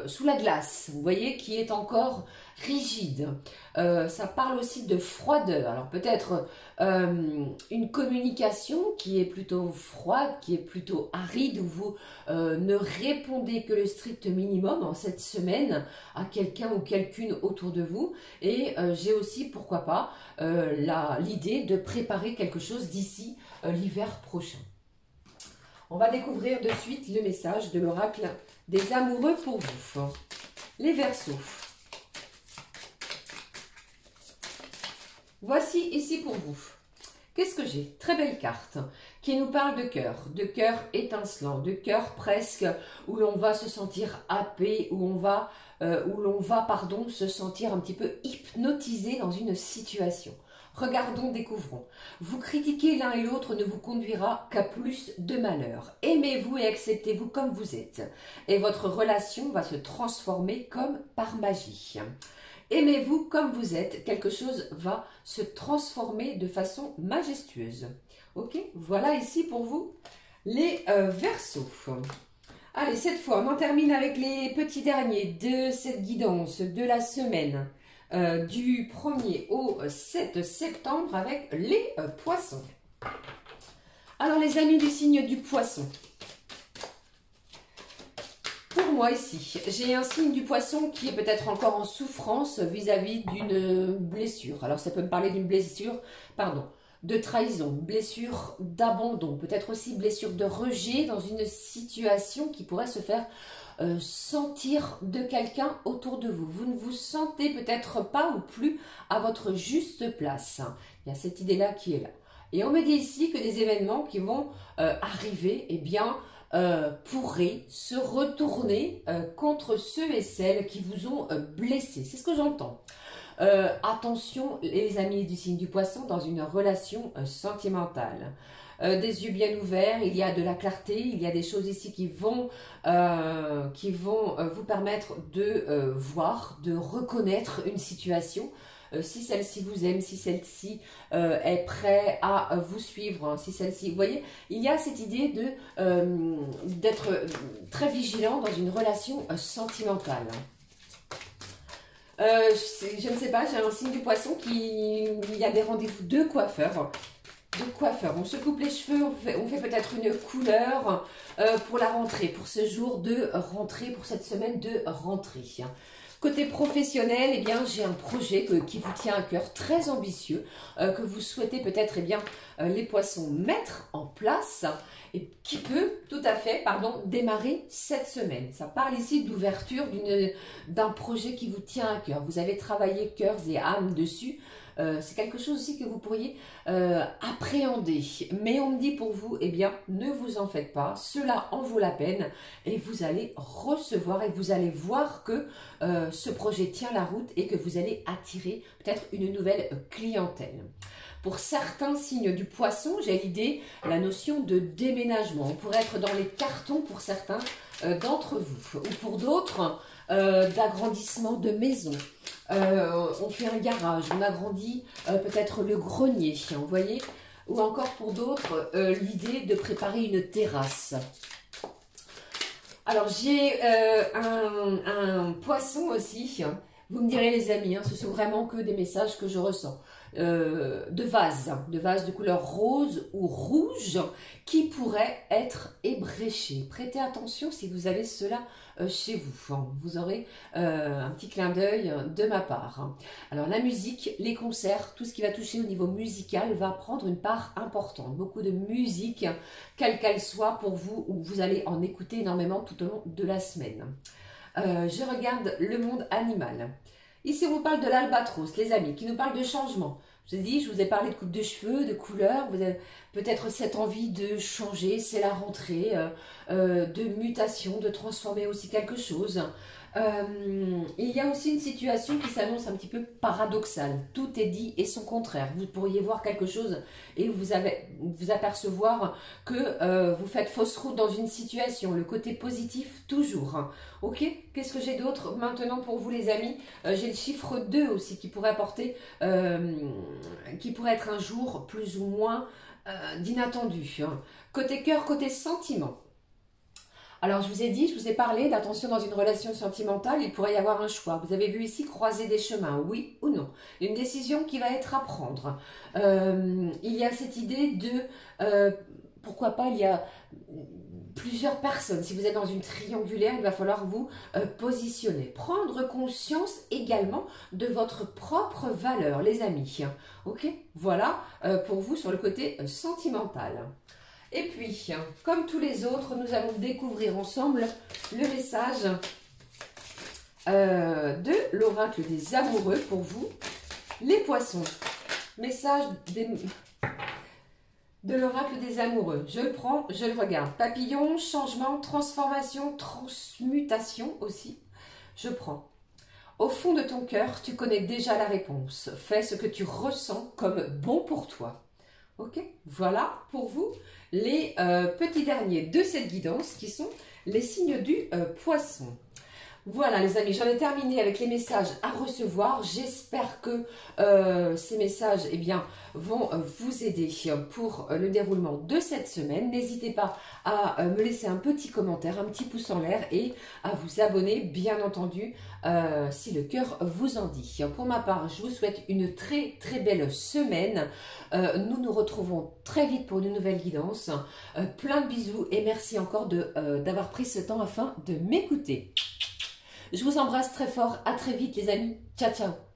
sous la glace, vous voyez, qui est encore rigide. Ça parle aussi de froideur. Alors peut-être une communication qui est plutôt froide, qui est plutôt aride, où vous ne répondez que le strict minimum en cette semaine à quelqu'un ou quelqu'une autour de vous. Et j'ai aussi, pourquoi pas, l'idée de préparer quelque chose d'ici l'hiver prochain. On va découvrir de suite le message de l'oracle des amoureux pour vous. Les Verseaux. Voici ici pour vous. Qu'est-ce que j'ai? Très belle carte qui nous parle de cœur étincelant, de cœur presque où l'on va se sentir happé, où l'on va se sentir un petit peu hypnotisé dans une situation. Regardons, découvrons. Vous critiquer l'un et l'autre ne vous conduira qu'à plus de malheur. Aimez-vous et acceptez-vous comme vous êtes. Et votre relation va se transformer comme par magie. Aimez-vous comme vous êtes. Quelque chose va se transformer de façon majestueuse. Ok, voilà ici pour vous les Verseaux. Allez, cette fois, on en termine avec les petits derniers de cette guidance de la semaine du 1er au 7 septembre avec les Poissons. Alors, les amis du signe du Poisson, pour moi ici, j'ai un signe du Poisson qui est peut-être encore en souffrance vis-à-vis d'une blessure. Alors, ça peut me parler d'une blessure, pardon, de trahison, blessure d'abandon, peut-être aussi blessure de rejet dans une situation qui pourrait se faire sentir de quelqu'un autour de vous. Vous ne vous sentez peut-être pas ou plus à votre juste place. Il y a cette idée-là qui est là. Et on me dit ici que des événements qui vont arriver, eh bien, pourraient se retourner contre ceux et celles qui vous ont blessé. C'est ce que j'entends. Attention les amis du signe du Poisson dans une relation sentimentale. Des yeux bien ouverts, il y a de la clarté, il y a des choses ici qui vont vous permettre de voir, de reconnaître une situation. Si celle-ci vous aime, si celle-ci est prête à vous suivre, hein, si celle-ci, vous voyez, il y a cette idée d'être très vigilant dans une relation sentimentale. Je ne sais pas, j'ai un signe du Poisson il y a des rendez-vous de coiffeurs. On se coupe les cheveux, on fait peut-être une couleur pour la rentrée, pour ce jour de rentrée, pour cette semaine de rentrée. Côté professionnel, eh bien, j'ai un projet qui vous tient à cœur, très ambitieux, que vous souhaitez peut-être, eh bien, les Poissons mettre en place et qui peut tout à fait, démarrer cette semaine. Ça parle ici d'ouverture d'un projet qui vous tient à cœur. Vous avez travaillé cœurs et âmes dessus. C'est quelque chose aussi que vous pourriez appréhender. Mais on me dit pour vous, eh bien, ne vous en faites pas. Cela en vaut la peine. Et vous allez recevoir et vous allez voir que ce projet tient la route et que vous allez attirer peut-être une nouvelle clientèle. Pour certains signes du Poisson, j'ai l'idée, la notion de déménagement. On pourrait être dans les cartons pour certains d'entre vous. Ou pour d'autres, d'agrandissement de maison. On fait un garage, on agrandit peut-être le grenier, vous voyez. Ou encore pour d'autres, l'idée de préparer une terrasse. Alors j'ai un Poisson aussi. Vous me direz les amis, hein, ce sont vraiment que des messages que je ressens. De vases de couleur rose ou rouge qui pourraient être ébréchés. Prêtez attention si vous avez cela chez vous. Vous aurez un petit clin d'œil de ma part. Alors la musique, les concerts, tout ce qui va toucher au niveau musical va prendre une part importante. Beaucoup de musique, quelle qu'elle soit pour vous, où vous allez en écouter énormément tout au long de la semaine. Je regarde le monde animal. Ici, on vous parle de l'albatros, les amis, qui nous parle de changement. Je vous ai dit, je vous ai parlé de coupe de cheveux, de couleurs. Vous avez peut-être cette envie de changer, c'est la rentrée, de mutation, de transformer aussi quelque chose. Il y a aussi une situation qui s'annonce un petit peu paradoxale. Tout est dit et son contraire. Vous pourriez voir quelque chose et vous apercevoir que vous faites fausse route dans une situation. Le côté positif, toujours. Ok, qu'est-ce que j'ai d'autre maintenant pour vous les amis? J'ai le chiffre 2 aussi qui pourrait apporter, qui pourrait être un jour plus ou moins d'inattendu. Côté cœur, côté sentiment. Alors, je vous ai dit, je vous ai parlé d'attention dans une relation sentimentale, il pourrait y avoir un choix. Vous avez vu ici croiser des chemins, oui ou non. Une décision qui va être à prendre. Il y a cette idée de, pourquoi pas, il y a plusieurs personnes. Si vous êtes dans une triangulaire, il va falloir vous positionner. Prendre conscience également de votre propre valeur, les amis. Ok, voilà pour vous sur le côté sentimental. Et puis, comme tous les autres, nous allons découvrir ensemble le message de l'oracle des amoureux pour vous, les Poissons. Message de l'oracle des amoureux. Je le prends, je le regarde. Papillon, changement, transformation, transmutation aussi. Je prends. Au fond de ton cœur, tu connais déjà la réponse. Fais ce que tu ressens comme bon pour toi. Ok, voilà pour vous les petits derniers de cette guidance qui sont les signes du poisson. Voilà les amis, j'en ai terminé avec les messages à recevoir. J'espère que ces messages eh bien, vont vous aider pour le déroulement de cette semaine. N'hésitez pas à me laisser un petit commentaire, un petit pouce en l'air et à vous abonner bien entendu si le cœur vous en dit. Pour ma part, je vous souhaite une très très belle semaine. Nous nous retrouvons très vite pour une nouvelle guidance. Plein de bisous et merci encore d'avoir pris ce temps afin de m'écouter. Je vous embrasse très fort. À très vite les amis. Ciao, ciao.